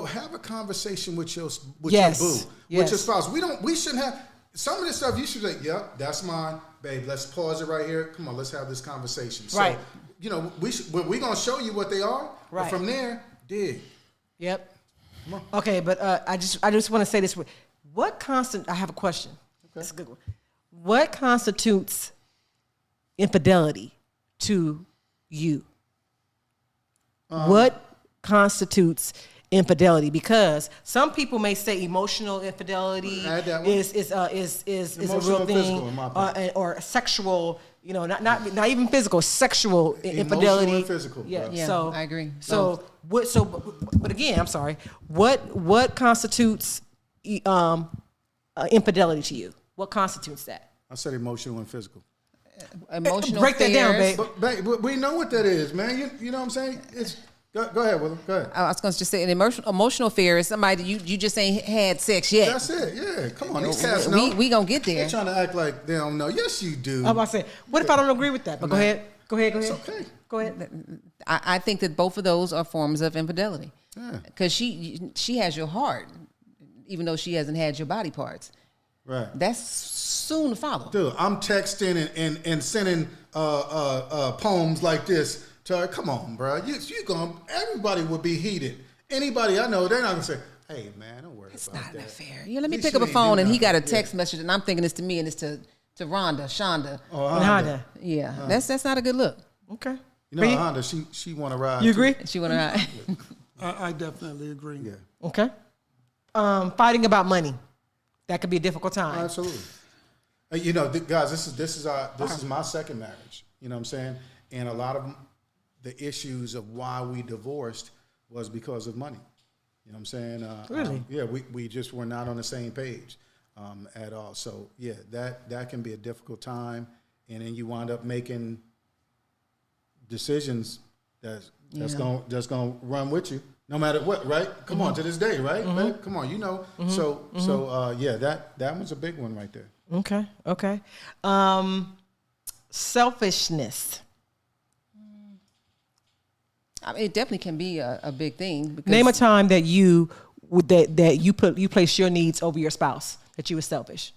Speaker 1: have a conversation with your boo,
Speaker 2: Yes.
Speaker 1: with
Speaker 2: Yes.
Speaker 1: your spouse. We shouldn't have some of this stuff. You should say, yep, that's mine, babe. Let's pause it right here. Come on, let's have this conversation.
Speaker 2: Right.
Speaker 1: So, we're gonna show you what they are.
Speaker 2: Right.
Speaker 1: But from there, dig.
Speaker 2: Yep. Okay, but I just want to say this. I have a question. Okay. That's a good one. What constitutes infidelity to you? What constitutes infidelity? Because some people may say emotional infidelity
Speaker 1: Add that one.
Speaker 2: is a
Speaker 1: Emotional
Speaker 2: real
Speaker 1: and
Speaker 2: thing,
Speaker 1: physical, in my opinion.
Speaker 2: or sexual. Not even physical, sexual infidelity.
Speaker 1: Emotional and physical.
Speaker 2: Yeah.
Speaker 3: Yeah,
Speaker 2: So
Speaker 3: I agree.
Speaker 2: So what? So, but again, I'm sorry. What constitutes infidelity to you? What constitutes that?
Speaker 1: I said emotional and physical.
Speaker 3: Emotional
Speaker 2: Break that down,
Speaker 3: affairs.
Speaker 2: babe.
Speaker 1: But we know what that is, man. You know what I'm saying? Go ahead, William. Go ahead.
Speaker 3: I was going to just say an emotional affair is somebody you just ain't had sex yet.
Speaker 1: That's it. Yeah. Come on. These cats know.
Speaker 3: We gonna get
Speaker 1: They're
Speaker 3: there.
Speaker 1: trying to act like they don't know. Yes, you do.
Speaker 2: I'm about to say, what if I don't agree with that? But go ahead.
Speaker 1: It's okay.
Speaker 2: Go ahead.
Speaker 3: I think that both of those are forms of infidelity.
Speaker 1: Yeah.
Speaker 3: Because she has your heart, even though she hasn't had your body parts.
Speaker 1: Right.
Speaker 3: That's soon to follow.
Speaker 1: Dude, I'm texting and sending poems like this to her. Come on, bro. Everybody would be heated. Anybody I know, they're not gonna say, "Hey, man, don't worry
Speaker 3: It's
Speaker 1: about
Speaker 3: not
Speaker 1: that."
Speaker 3: fair. Yeah, let me
Speaker 1: At
Speaker 3: pick
Speaker 1: least
Speaker 3: up a
Speaker 1: you ain't
Speaker 3: phone
Speaker 1: do
Speaker 3: and he got a
Speaker 1: nothing.
Speaker 3: text message and I'm thinking it's to me and it's to Rhonda, Shonda.
Speaker 1: Oh, Honda.
Speaker 2: Honda.
Speaker 3: Yeah, that's not a good look.
Speaker 2: Okay.
Speaker 1: You know, Honda, she want to ride.
Speaker 2: You
Speaker 1: too.
Speaker 2: agree?
Speaker 3: She want to.
Speaker 4: I definitely agree.
Speaker 1: Yeah,
Speaker 2: Okay. Fighting about money. That could be a difficult time.
Speaker 1: absolutely. You know, guys, this is my second marriage. You know what I'm saying? And a lot of the issues of why we divorced was because of money. You know what I'm saying?
Speaker 2: Really?
Speaker 1: Yeah, we just were not on the same page at all. So yeah, that can be a difficult time, and then you wind up making decisions that's gonna run with you no matter what, right? Come on, to this day, right? Come on, you know. So yeah, that was a big one right there.
Speaker 2: Okay. Selfishness.
Speaker 3: I mean, it definitely can be a big thing. Because
Speaker 2: Name a time that you placed your needs over your spouse, that you were selfish.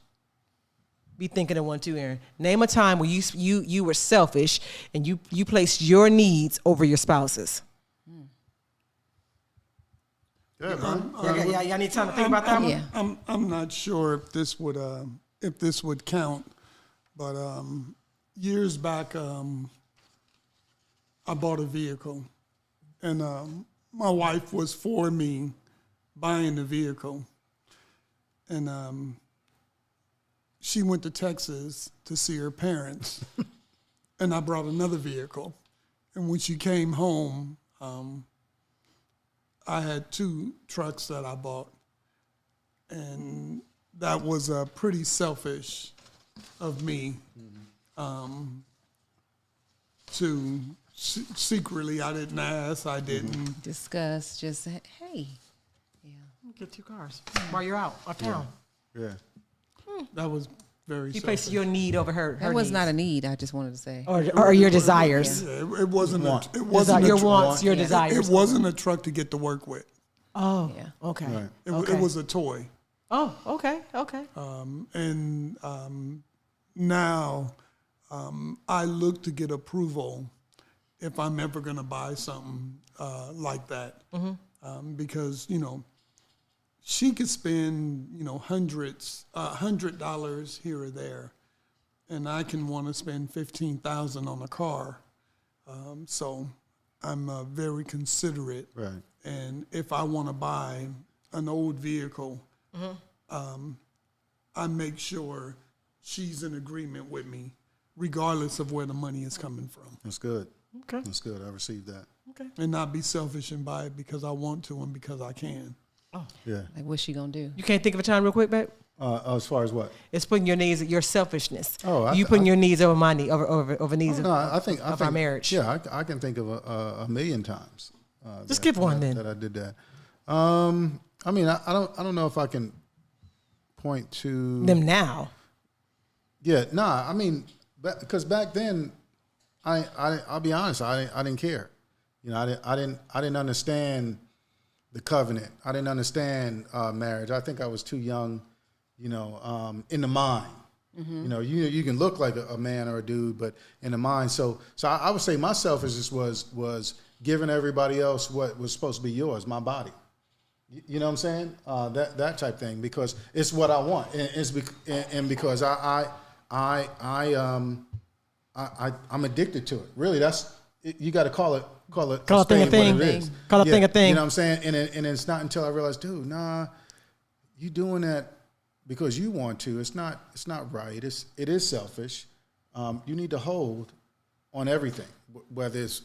Speaker 2: Be thinking of one too, Aaron. Name a time where you were selfish and you placed your needs over your spouse's.
Speaker 1: Yeah, man.
Speaker 2: Y'all need time to think about that one.
Speaker 3: Yeah.
Speaker 4: I'm not sure if this would count, but years back I bought a vehicle, and my wife was for me buying the vehicle, and she went to Texas to see her parents, and I brought another vehicle, and when she came home, I had 2 trucks that I bought, and that was pretty selfish of me to secretly, I didn't ask, I didn't.
Speaker 3: discuss, just hey.
Speaker 2: Get 2 cars while you're out of town.
Speaker 1: Yeah.
Speaker 4: That was very
Speaker 2: You
Speaker 4: selfish.
Speaker 2: placed your need over her.
Speaker 3: That was
Speaker 2: needs.
Speaker 3: not a need. I just wanted to say.
Speaker 2: or your desires.
Speaker 4: Yeah, it wasn't.
Speaker 1: Want.
Speaker 4: It wasn't
Speaker 2: Your
Speaker 4: a
Speaker 2: wants, your
Speaker 4: It
Speaker 2: desires.
Speaker 4: wasn't a truck to get to work with.
Speaker 2: Oh,
Speaker 3: Yeah.
Speaker 2: okay.
Speaker 1: Right.
Speaker 2: Okay.
Speaker 4: It was a toy.
Speaker 2: Oh, okay.
Speaker 4: And now I look to get approval if I'm ever going to buy something like that, because she could spend $100 here or there, and I can want to spend $15,000 on a car. So I'm very considerate,
Speaker 1: Right.
Speaker 4: and if I want to buy an old vehicle. I make sure she's in agreement with me, regardless of where the money is coming from,
Speaker 1: That's good.
Speaker 2: Okay.
Speaker 1: That's good. I received that.
Speaker 4: and not be selfish and buy it because I want to and because I can.
Speaker 1: Yeah.
Speaker 3: Like, what's she gonna do?
Speaker 2: You can't think of a time real quick, babe?
Speaker 1: As far as what?
Speaker 2: It's putting your needs, your selfishness.
Speaker 1: Oh,
Speaker 2: you putting your needs over my need, over needs
Speaker 1: No, I think
Speaker 2: of our marriage.
Speaker 1: Yeah, I can think of a million times.
Speaker 2: Just give one then.
Speaker 1: That I did that. I mean, I don't know if I can point to
Speaker 2: Them now.
Speaker 1: Yeah, nah. I mean, because back then, I'll be honest. I didn't care. I didn't understand the covenant. I didn't understand marriage. I think I was too young. In the mind. You can look like a man or a dude, but in the mind. So I would say my selfishness was giving everybody else what was supposed to be yours, my body. You know what I'm saying? That type thing, because it's what I want, and because I'm addicted to it. Really, you got to call it
Speaker 2: Call a thing a thing.
Speaker 1: What it is.
Speaker 2: Call a thing a thing.
Speaker 1: You know what I'm saying? And it's not until I realized, dude, nah, you doing that because you want to. It's not right. It is selfish. You need to hold on everything, whether it's,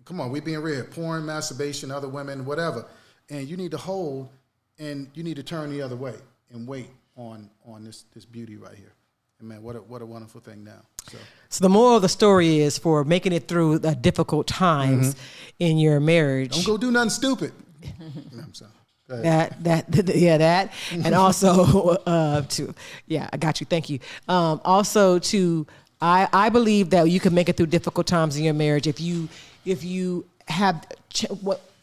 Speaker 1: come on, we being real, porn, masturbation, other women, whatever. And you need to hold, and you need to turn the other way and wait on this beauty right here. And man, what a wonderful thing now.
Speaker 2: So the moral of the story is, for making it through the difficult times in your marriage.
Speaker 1: Don't go do nothing stupid. No, I'm sorry. Go ahead.
Speaker 2: That, and also I got you. Thank you. Also to I believe that you can make it through difficult times in your marriage if you have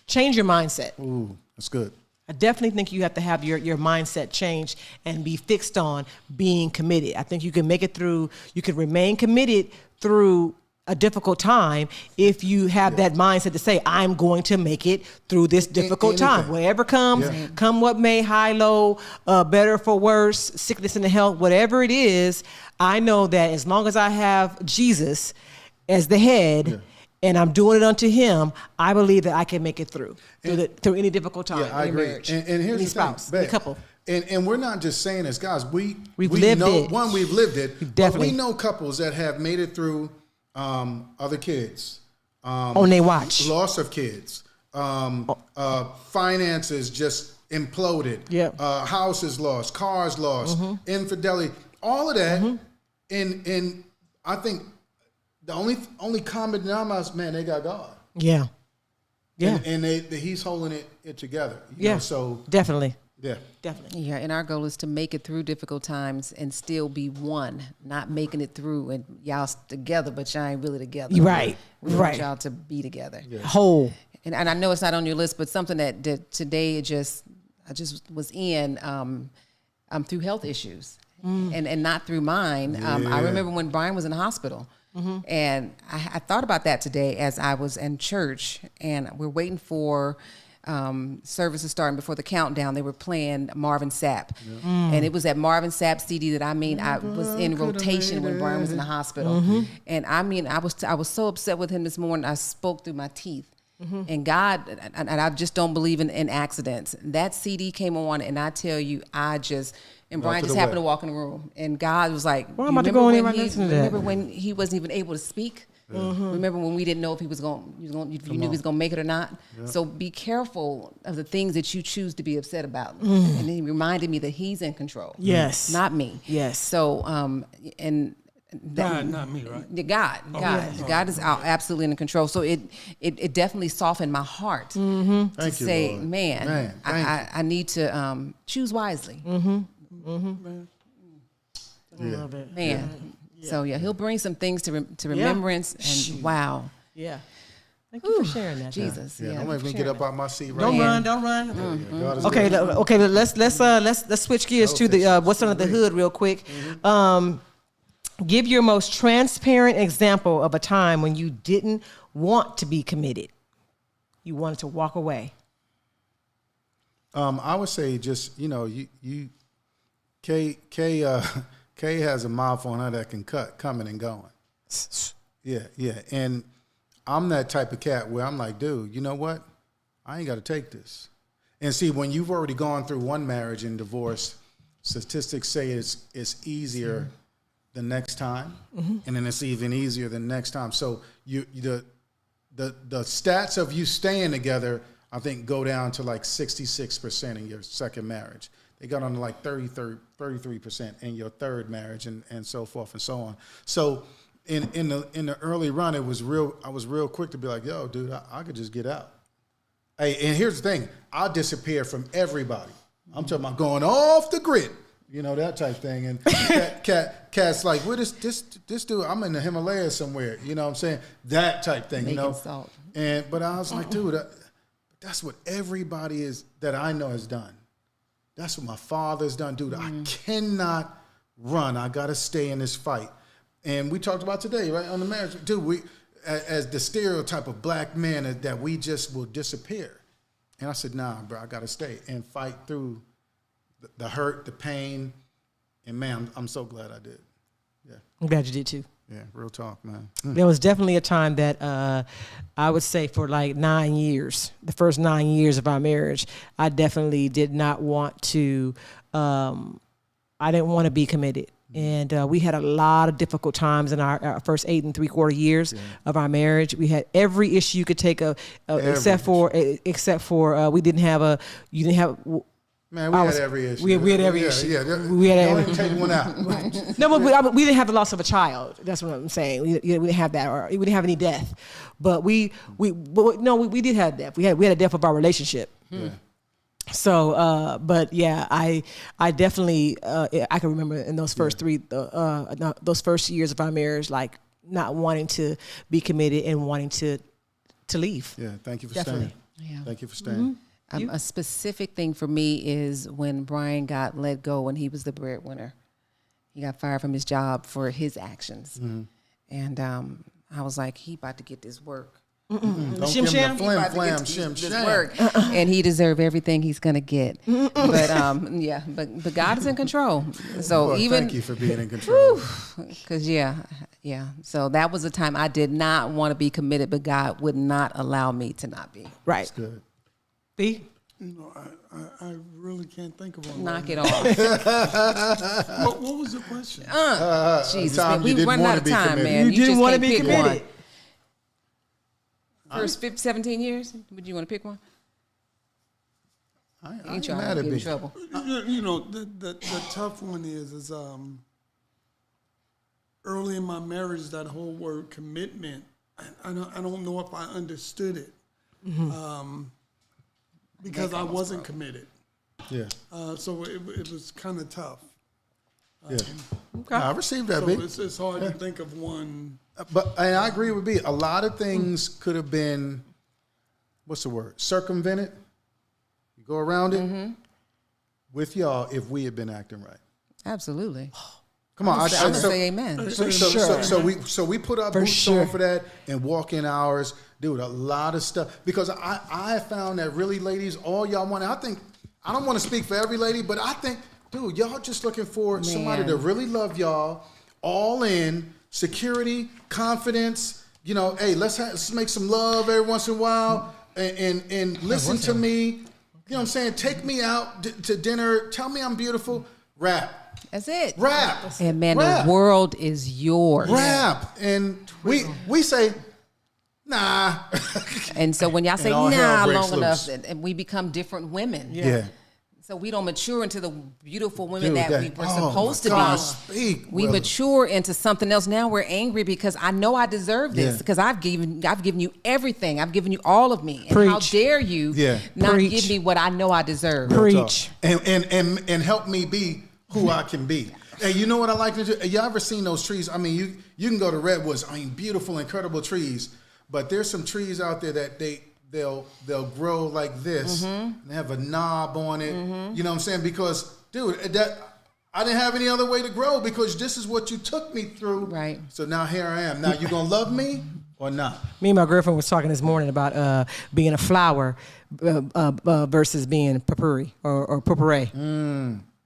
Speaker 2: change your mindset.
Speaker 1: Ooh, that's good.
Speaker 2: I definitely think you have to have your mindset changed and be fixed on being committed. I think you can make it through, you can remain committed through a difficult time if you have that mindset to say, I'm going to make it through this difficult time. Whatever comes, come what may, high, low, better for worse, sickness and health, whatever it is, I know that as long as I have Jesus as the head, and I'm doing it unto him, I believe that I can make it through any difficult time
Speaker 1: I
Speaker 2: in
Speaker 1: agree.
Speaker 2: marriage.
Speaker 1: And here's
Speaker 2: any
Speaker 1: the
Speaker 2: spouse,
Speaker 1: thing,
Speaker 2: any couple.
Speaker 1: And we're not just saying this, guys. We
Speaker 2: lived
Speaker 1: know,
Speaker 2: it.
Speaker 1: One, we've lived it.
Speaker 2: Definitely.
Speaker 1: But we know couples that have made it through other kids.
Speaker 2: On their watch.
Speaker 1: Loss of kids. Finances just imploded.
Speaker 2: Yep.
Speaker 1: Houses lost. Cars lost. Infidelity. All of that. And I think the only common denominator, man, they got God.
Speaker 2: Yeah. Yeah.
Speaker 1: And he's holding it together. You know, so
Speaker 2: definitely.
Speaker 1: yeah.
Speaker 2: Definitely.
Speaker 3: Yeah, and our goal is to make it through difficult times and still be one, not making it through and y'all together, but y'all ain't really together.
Speaker 2: Right.
Speaker 3: We
Speaker 2: Right.
Speaker 3: want y'all to be together.
Speaker 2: Whole.
Speaker 3: And I know it's not on your list, but something that today I just was in through health issues and not through mine. I remember when Brian was in the hospital. And I thought about that today as I was in church, and we're waiting for services starting before the countdown. They were playing Marvin Sapp, and it was that Marvin Sapp CD that I was in rotation when Brian was in the hospital. And I was so upset with him this morning. I spoke through my teeth. And God, and I just don't believe in accidents. That CD came on, and I tell you, and Brian just happened to walk in the room, and God was like,
Speaker 2: Well, I'm about to go in right next to that.
Speaker 3: Remember when he wasn't even able to speak? Remember when we didn't know if he was going, you knew he was going to make it or not? So be careful of the things that you choose to be upset about. And then he reminded me that he's in control.
Speaker 2: Yes.
Speaker 3: Not me.
Speaker 2: Yes.
Speaker 3: So, and
Speaker 4: God, not me, right?
Speaker 3: God is absolutely in control. So it definitely softened my heart to
Speaker 1: Thank you,
Speaker 3: say,
Speaker 1: Lord.
Speaker 3: man, I need to choose wisely.
Speaker 2: I love it.
Speaker 3: Man. So he'll bring some things to remembrance, and wow.
Speaker 2: Yeah. Thank you for sharing that.
Speaker 3: Jesus.
Speaker 1: Yeah, don't make me get up out my seat right
Speaker 2: Don't
Speaker 1: now.
Speaker 2: run. Don't run.
Speaker 1: God is
Speaker 2: Okay.
Speaker 1: good.
Speaker 2: Okay. Let's switch gears to the what's under the hood real quick. Give your most transparent example of a time when you didn't want to be committed. You wanted to walk away.
Speaker 1: I would say just, Kay has a mouth on her that can cut coming and going. Yeah. And I'm that type of cat where I'm like, dude, you know what? I ain't got to take this. And see, when you've already gone through one marriage and divorce, statistics say it's easier the next time, and then it's even easier the next time. So the stats of you staying together, I think, go down to like 66% in your second marriage. They got on to like 33% in your third marriage, and so forth and so on. So in the early run, I was real quick to be like, yo, dude, I could just get out. Hey, and here's the thing, I'll disappear from everybody. I'm talking about going off the grid. That type thing. And Cat's like, where this dude, I'm in the Himalayas somewhere. You know what I'm saying? That type thing,
Speaker 3: Making salt.
Speaker 1: But I was like, dude, that's what everybody is that I know has done. That's what my father's done. Dude, I cannot run. I got to stay in this fight. And we talked about today, right, on the marriage. Dude, as the stereotype of black men, that we just will disappear. And I said, nah, bro, I got to stay and fight through the hurt, the pain, and man, I'm so glad I did. Yeah.
Speaker 2: I'm glad you did too.
Speaker 1: Yeah, real talk, man.
Speaker 2: There was definitely a time that I would say for like 9 years, the first 9 years of our marriage, I definitely did not want to, I didn't want to be committed. And we had a lot of difficult times in our first 8 3/4 years of our marriage. We had every issue you could take except for we didn't have
Speaker 1: Man, we had every issue.
Speaker 2: We had every issue.
Speaker 1: Yeah.
Speaker 2: We had every
Speaker 1: Don't take one out.
Speaker 2: No, but we didn't have the loss of a child. That's what I'm saying. We didn't have that, or we didn't have any death. But we did have death. We had a death of our relationship.
Speaker 1: Yeah.
Speaker 2: So, but yeah, I definitely, I can remember in those first those first years of our marriage, like not wanting to be committed and wanting to leave.
Speaker 1: Yeah, thank you for
Speaker 2: Definitely.
Speaker 1: staying.
Speaker 3: Yeah.
Speaker 1: Thank you for staying.
Speaker 3: A specific thing for me is when Brian got let go when he was the breadwinner. He got fired from his job for his actions. And I was like, he about to get this work.
Speaker 1: Don't
Speaker 2: Shim
Speaker 1: give him
Speaker 2: sham?
Speaker 1: the flim
Speaker 3: About to
Speaker 1: flam
Speaker 3: get
Speaker 1: shim
Speaker 3: this
Speaker 1: sham.
Speaker 3: work. And he deserved everything he's going to get. But yeah, but God is in control. So
Speaker 1: Well,
Speaker 3: even
Speaker 1: thank you for being in control.
Speaker 3: because yeah. So that was a time I did not want to be committed, but God would not allow me to not be.
Speaker 2: Right.
Speaker 1: Good.
Speaker 2: B?
Speaker 4: I really can't think of one.
Speaker 3: Knock
Speaker 4: right
Speaker 3: it
Speaker 4: now.
Speaker 3: off.
Speaker 4: What was the question?
Speaker 3: Jesus,
Speaker 1: Time
Speaker 3: man,
Speaker 1: you
Speaker 3: we
Speaker 1: didn't
Speaker 3: running
Speaker 1: wanna
Speaker 3: out of
Speaker 1: be
Speaker 3: time,
Speaker 1: committed.
Speaker 3: man.
Speaker 2: You didn't
Speaker 3: just
Speaker 2: want to
Speaker 3: can't
Speaker 2: be
Speaker 3: pick
Speaker 2: committed.
Speaker 3: One. First 17 years, would you want to pick one?
Speaker 1: I
Speaker 3: Ain't
Speaker 1: ain't
Speaker 3: trying
Speaker 1: mad
Speaker 3: to
Speaker 1: at
Speaker 3: get in
Speaker 1: me.
Speaker 3: trouble.
Speaker 4: You know, the tough one is early in my marriage, that whole word commitment, I don't know if I understood it because I wasn't committed.
Speaker 1: Yeah,
Speaker 4: So it was kind of tough.
Speaker 1: yeah. No, I received that,
Speaker 4: So
Speaker 1: B.
Speaker 4: it's hard to think of one.
Speaker 1: But and I agree with B. A lot of things could have been, what's the word? Circumvented. You go around it with y'all if we had been acting right.
Speaker 3: Absolutely.
Speaker 1: Come on,
Speaker 3: I'm going to say amen.
Speaker 1: So we put our boots
Speaker 2: sure.
Speaker 1: on for that and walk in hours, dude. A lot of stuff because I found that really, ladies, all y'all want. I don't want to speak for every lady, but I think, dude, y'all just looking for somebody to really love y'all, all in, security, confidence. You know, hey, let's make some love every once in a while and listen to me. You know what I'm saying? Take me out to dinner. Tell me I'm beautiful. Rap.
Speaker 3: That's it.
Speaker 1: Rap.
Speaker 3: And man,
Speaker 1: Rap.
Speaker 3: the world is yours.
Speaker 1: Rap. And we say, nah.
Speaker 3: And so when y'all say
Speaker 1: all hell
Speaker 3: nah
Speaker 1: breaks
Speaker 3: long enough,
Speaker 1: loose.
Speaker 3: and we become different women.
Speaker 1: Yeah.
Speaker 3: So we don't mature into the beautiful women
Speaker 1: Dude,
Speaker 3: that we were
Speaker 1: oh
Speaker 3: supposed
Speaker 1: my
Speaker 3: to
Speaker 1: God,
Speaker 3: be.
Speaker 1: speak,
Speaker 3: We
Speaker 1: Willa.
Speaker 3: mature into something else. Now we're angry because I know I deserve this
Speaker 1: Yeah.
Speaker 3: because I've given you everything. I've given you all of me. And how
Speaker 2: Preach.
Speaker 3: dare you
Speaker 1: Yeah.
Speaker 3: not
Speaker 2: Preach.
Speaker 3: give me what I know I deserve?
Speaker 2: Preach.
Speaker 1: And help me be who I can be. Hey, you know what I like to do? Y'all ever seen those trees? I mean, you can go to redwoods. I mean, beautiful, incredible trees. But there's some trees out there that they'll grow like this and they have a knob on it. You know what I'm saying? Because, dude, I didn't have any other way to grow because this is what you took me through.
Speaker 3: Right.
Speaker 1: So now here I am. Now you gonna love me or not?
Speaker 2: Me and my girlfriend was talking this morning about being a flower versus being potpourri or potpourri.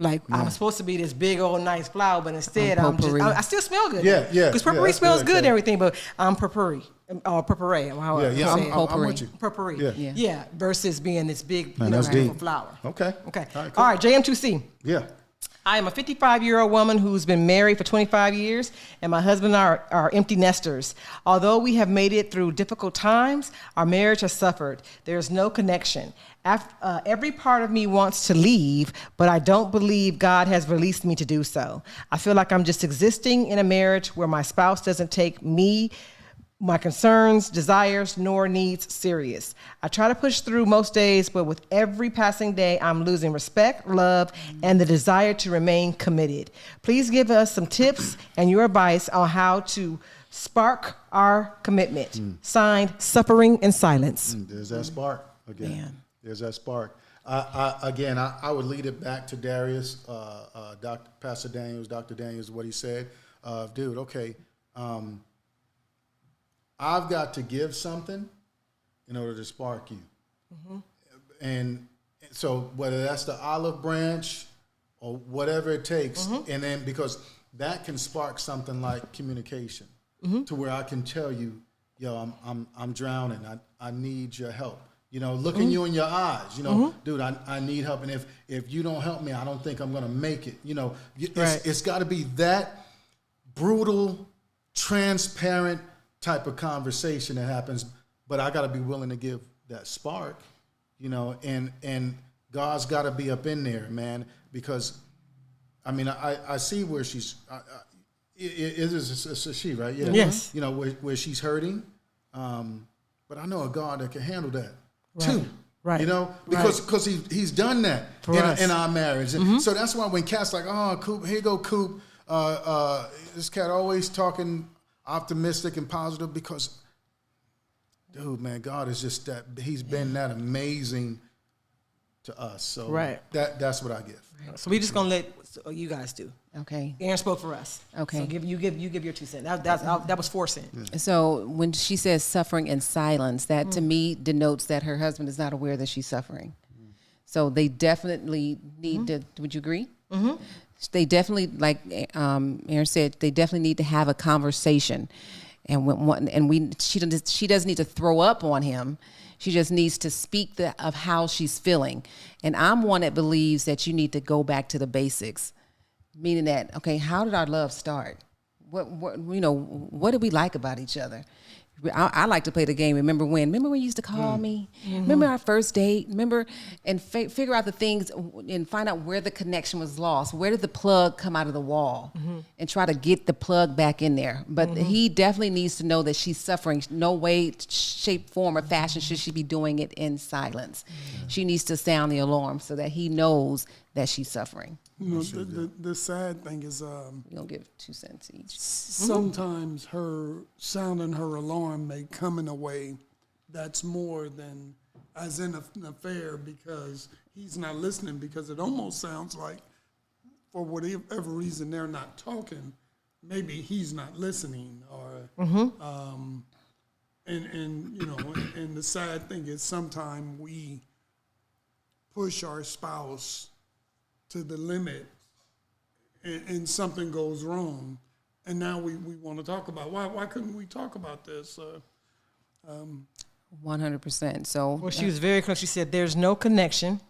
Speaker 2: Like I'm supposed to be this big old nice flower, but instead I still smell good.
Speaker 1: Yeah, yeah,
Speaker 2: Because potpourri
Speaker 1: that's
Speaker 2: smells
Speaker 1: good,
Speaker 2: good and
Speaker 1: okay.
Speaker 2: everything, but I'm potpourri or potpourri. How
Speaker 1: Yeah,
Speaker 2: I say it.
Speaker 1: I'm with you.
Speaker 2: Potpourri.
Speaker 1: Yeah.
Speaker 2: Yeah. Versus being this big,
Speaker 1: Man,
Speaker 2: you know,
Speaker 1: that's
Speaker 2: beautiful
Speaker 1: deep.
Speaker 2: flower.
Speaker 1: Okay.
Speaker 2: Okay.
Speaker 1: All right, cool.
Speaker 2: All right. JM2C.
Speaker 1: Yeah.
Speaker 2: I am a 55-year-old woman who's been married for 25 years, and my husband and I are empty nesters. Although we have made it through difficult times, our marriage has suffered. There's no connection. Every part of me wants to leave, but I don't believe God has released me to do so. I feel like I'm just existing in a marriage where my spouse doesn't take me, my concerns, desires, nor needs serious. I try to push through most days, but with every passing day, I'm losing respect, love, and the desire to remain committed. Please give us some tips and your advice on how to spark our commitment. Signed, Suffering in Silence.
Speaker 1: There's that spark again.
Speaker 3: Man.
Speaker 1: There's that spark. I would lead it back to Darius, Pastor Daniels, Dr. Daniels, what he said. Dude, okay, I've got to give something in order to spark you. And so whether that's the olive branch or whatever it takes, and then because that can spark something like communication to where I can tell you, yo, I'm drowning. I need your help. You know, looking you in your eyes, you know, dude, I need help. And if you don't help me, I don't think I'm going to make it. You know, it's got to be that brutal, transparent type of conversation that happens. But I got to be willing to give that spark, you know, and God's got to be up in there, man, because, I mean, I see where she's, it is a she, right? Yeah.
Speaker 2: Yes.
Speaker 1: You know, where she's hurting. But I know a God that can handle that.
Speaker 2: Right. Right.
Speaker 1: You know, because he's done that in our marriage. And so that's why when Cat's like, oh, Coop, here you go, Coop. This cat always talking optimistic and positive because, dude, man, God is just that. He's been that amazing to us. So that's what I give.
Speaker 2: So we just gonna let you guys do.
Speaker 3: Okay.
Speaker 2: Aaron spoke for us.
Speaker 3: Okay.
Speaker 2: So you give your 2 cents. That was 4 cents.
Speaker 3: So when she says suffering in silence, that to me denotes that her husband is not aware that she's suffering. So they definitely need to. Would you agree? Mm-hmm. They definitely, like Aaron said, they definitely need to have a conversation. And she doesn't need to throw up on him. She just needs to speak of how she's feeling. And I'm one that believes that you need to go back to the basics, meaning that, okay, how did our love start? What did we like about each other? I like to play the game. Remember when you used to call me? Mm-hmm. Remember our first date? Remember, and figure out the things and find out where the connection was lost. Where did the plug come out of the wall? Mm-hmm. And try to get the plug back in there. But he definitely needs to know that she's suffering. No way, shape, form, or fashion should she be doing it in silence. Mm-hmm. She needs to sound the alarm so that he knows that she's suffering.
Speaker 4: You know, the sad thing is,
Speaker 3: We're gonna give 2 cents each.
Speaker 4: sometimes her sounding her alarm may come in a way that's more than as in an affair because he's not listening, because it almost sounds like for whatever reason they're not talking, maybe he's not listening, or and you know, and the sad thing is sometimes we push our spouse to the limit, and something goes wrong, and now we want to talk about why couldn't we talk about this?
Speaker 3: 100%. So
Speaker 2: Well, she was very clear. She said there's no connection,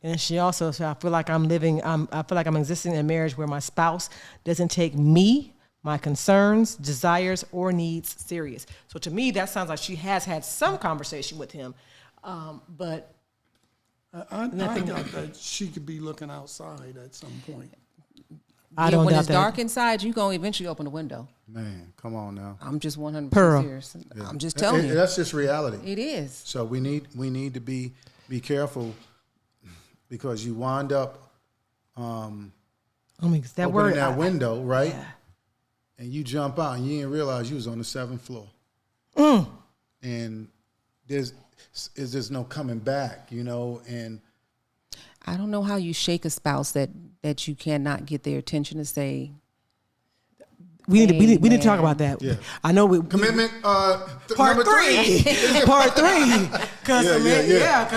Speaker 2: and she also said I feel like I'm existing in a marriage where my spouse doesn't take me, my concerns, desires, or needs serious. So to me, that sounds like she has had some conversation with him, but.
Speaker 4: I doubt that she could be looking outside at some point.
Speaker 3: when it's dark inside, you're going to eventually open the window.
Speaker 1: Man, come on now.
Speaker 3: I'm just 100%
Speaker 2: Pearl.
Speaker 3: serious. I'm just telling you.
Speaker 1: That's just reality.
Speaker 3: It is.
Speaker 1: So we need to be careful because you wind up opening that window, right?
Speaker 2: Yeah.
Speaker 1: And you jump out and you didn't realize you was on the 7th floor. And there's no coming back, you know, and
Speaker 3: I don't know how you shake a spouse that you cannot get their attention to say.
Speaker 2: We need to talk about that.
Speaker 1: Yeah.
Speaker 2: I know
Speaker 1: commitment
Speaker 2: part
Speaker 1: number
Speaker 2: 3. Part 3. Because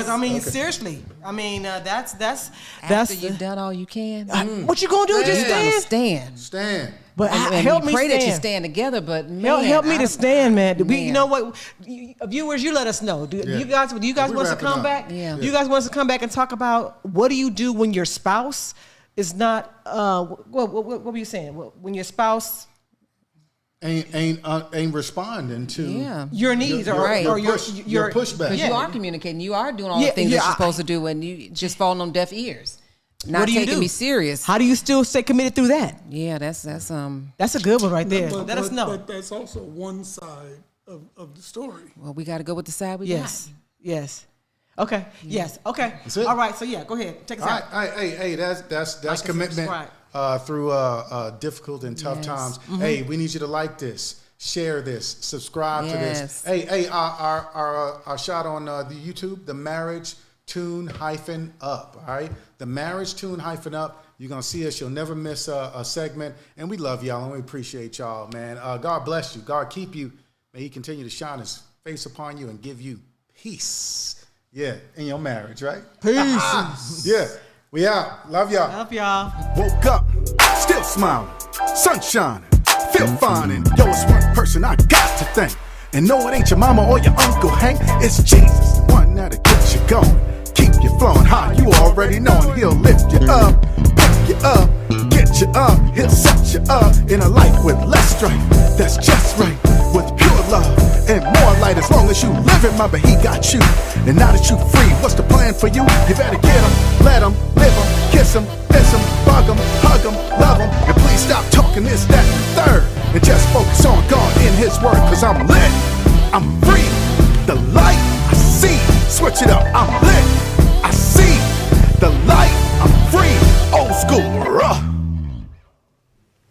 Speaker 2: I mean,
Speaker 1: Okay.
Speaker 2: seriously. I mean, that's
Speaker 3: After you've done all you can.
Speaker 2: What you gonna do? Just stand.
Speaker 1: Stand.
Speaker 2: But
Speaker 3: And
Speaker 2: help
Speaker 3: we
Speaker 2: me
Speaker 3: pray
Speaker 2: stand.
Speaker 3: that you stand together, but man,
Speaker 2: Help me to stand, man. You
Speaker 3: Man.
Speaker 2: know what, viewers, you let us know. Do you guys
Speaker 1: We
Speaker 2: want us to
Speaker 1: wrapping
Speaker 2: come
Speaker 1: up.
Speaker 2: back?
Speaker 3: Yeah.
Speaker 2: Do you guys want us to come back and talk about what do you do when your spouse is not? What were you saying? When your spouse
Speaker 1: ain't responding to
Speaker 2: your needs
Speaker 1: your,
Speaker 2: or
Speaker 1: your pushback.
Speaker 3: because you are communicating, you are doing all the things that you're supposed to do, and you just falling on deaf ears, not
Speaker 2: What do you
Speaker 3: taking
Speaker 2: do?
Speaker 3: me serious.
Speaker 2: How do you still stay committed through that?
Speaker 3: Yeah, that's
Speaker 2: That's a good one right there. Let us know.
Speaker 4: But that's also one side of the story.
Speaker 3: well, we got to go with the side we
Speaker 2: Yes. Okay. Yes. Okay.
Speaker 1: That's it.
Speaker 2: All right. So yeah, go ahead. Take us
Speaker 1: All
Speaker 2: out.
Speaker 1: right, hey, that's
Speaker 2: and
Speaker 1: commitment through difficult and tough times. Hey, we need you to like this, share this, subscribe to this. Hey, our shot on the YouTube, the Marriage Tune -up. All right, the Marriage Tune -up. You're gonna see us. You'll never miss a segment, and we love y'all and we appreciate y'all, man. God bless you. God keep you. May He continue to shine His face upon you and give you peace. Yeah, in your marriage, right?
Speaker 2: Peace.
Speaker 1: Yeah, we out. Love y'all.
Speaker 2: Love y'all.
Speaker 1: Woke up, still smiling, sun shining, feel fine, and yo, it's one person I got to thank. And no, it ain't your mama or your Uncle Hank, it's Jesus, the one that'll get you going, keep you flowing high. You already know, and He'll lift you up, pick you up, get you up. He'll set you up in a life with less strife. That's just right, with pure love and more light. As long as you live it, remember He got you. And now that you free, what's the plan for you? You better get 'em, let 'em, live 'em, kiss 'em, miss 'em, bug 'em, hug 'em, love 'em. And please stop talking this, that, and the third, and just focus on God in His word. Cause I'm lit, I'm free, the light I see.
Speaker 6: Switch it up, I'm lit. I see the light, I'm free. Old school,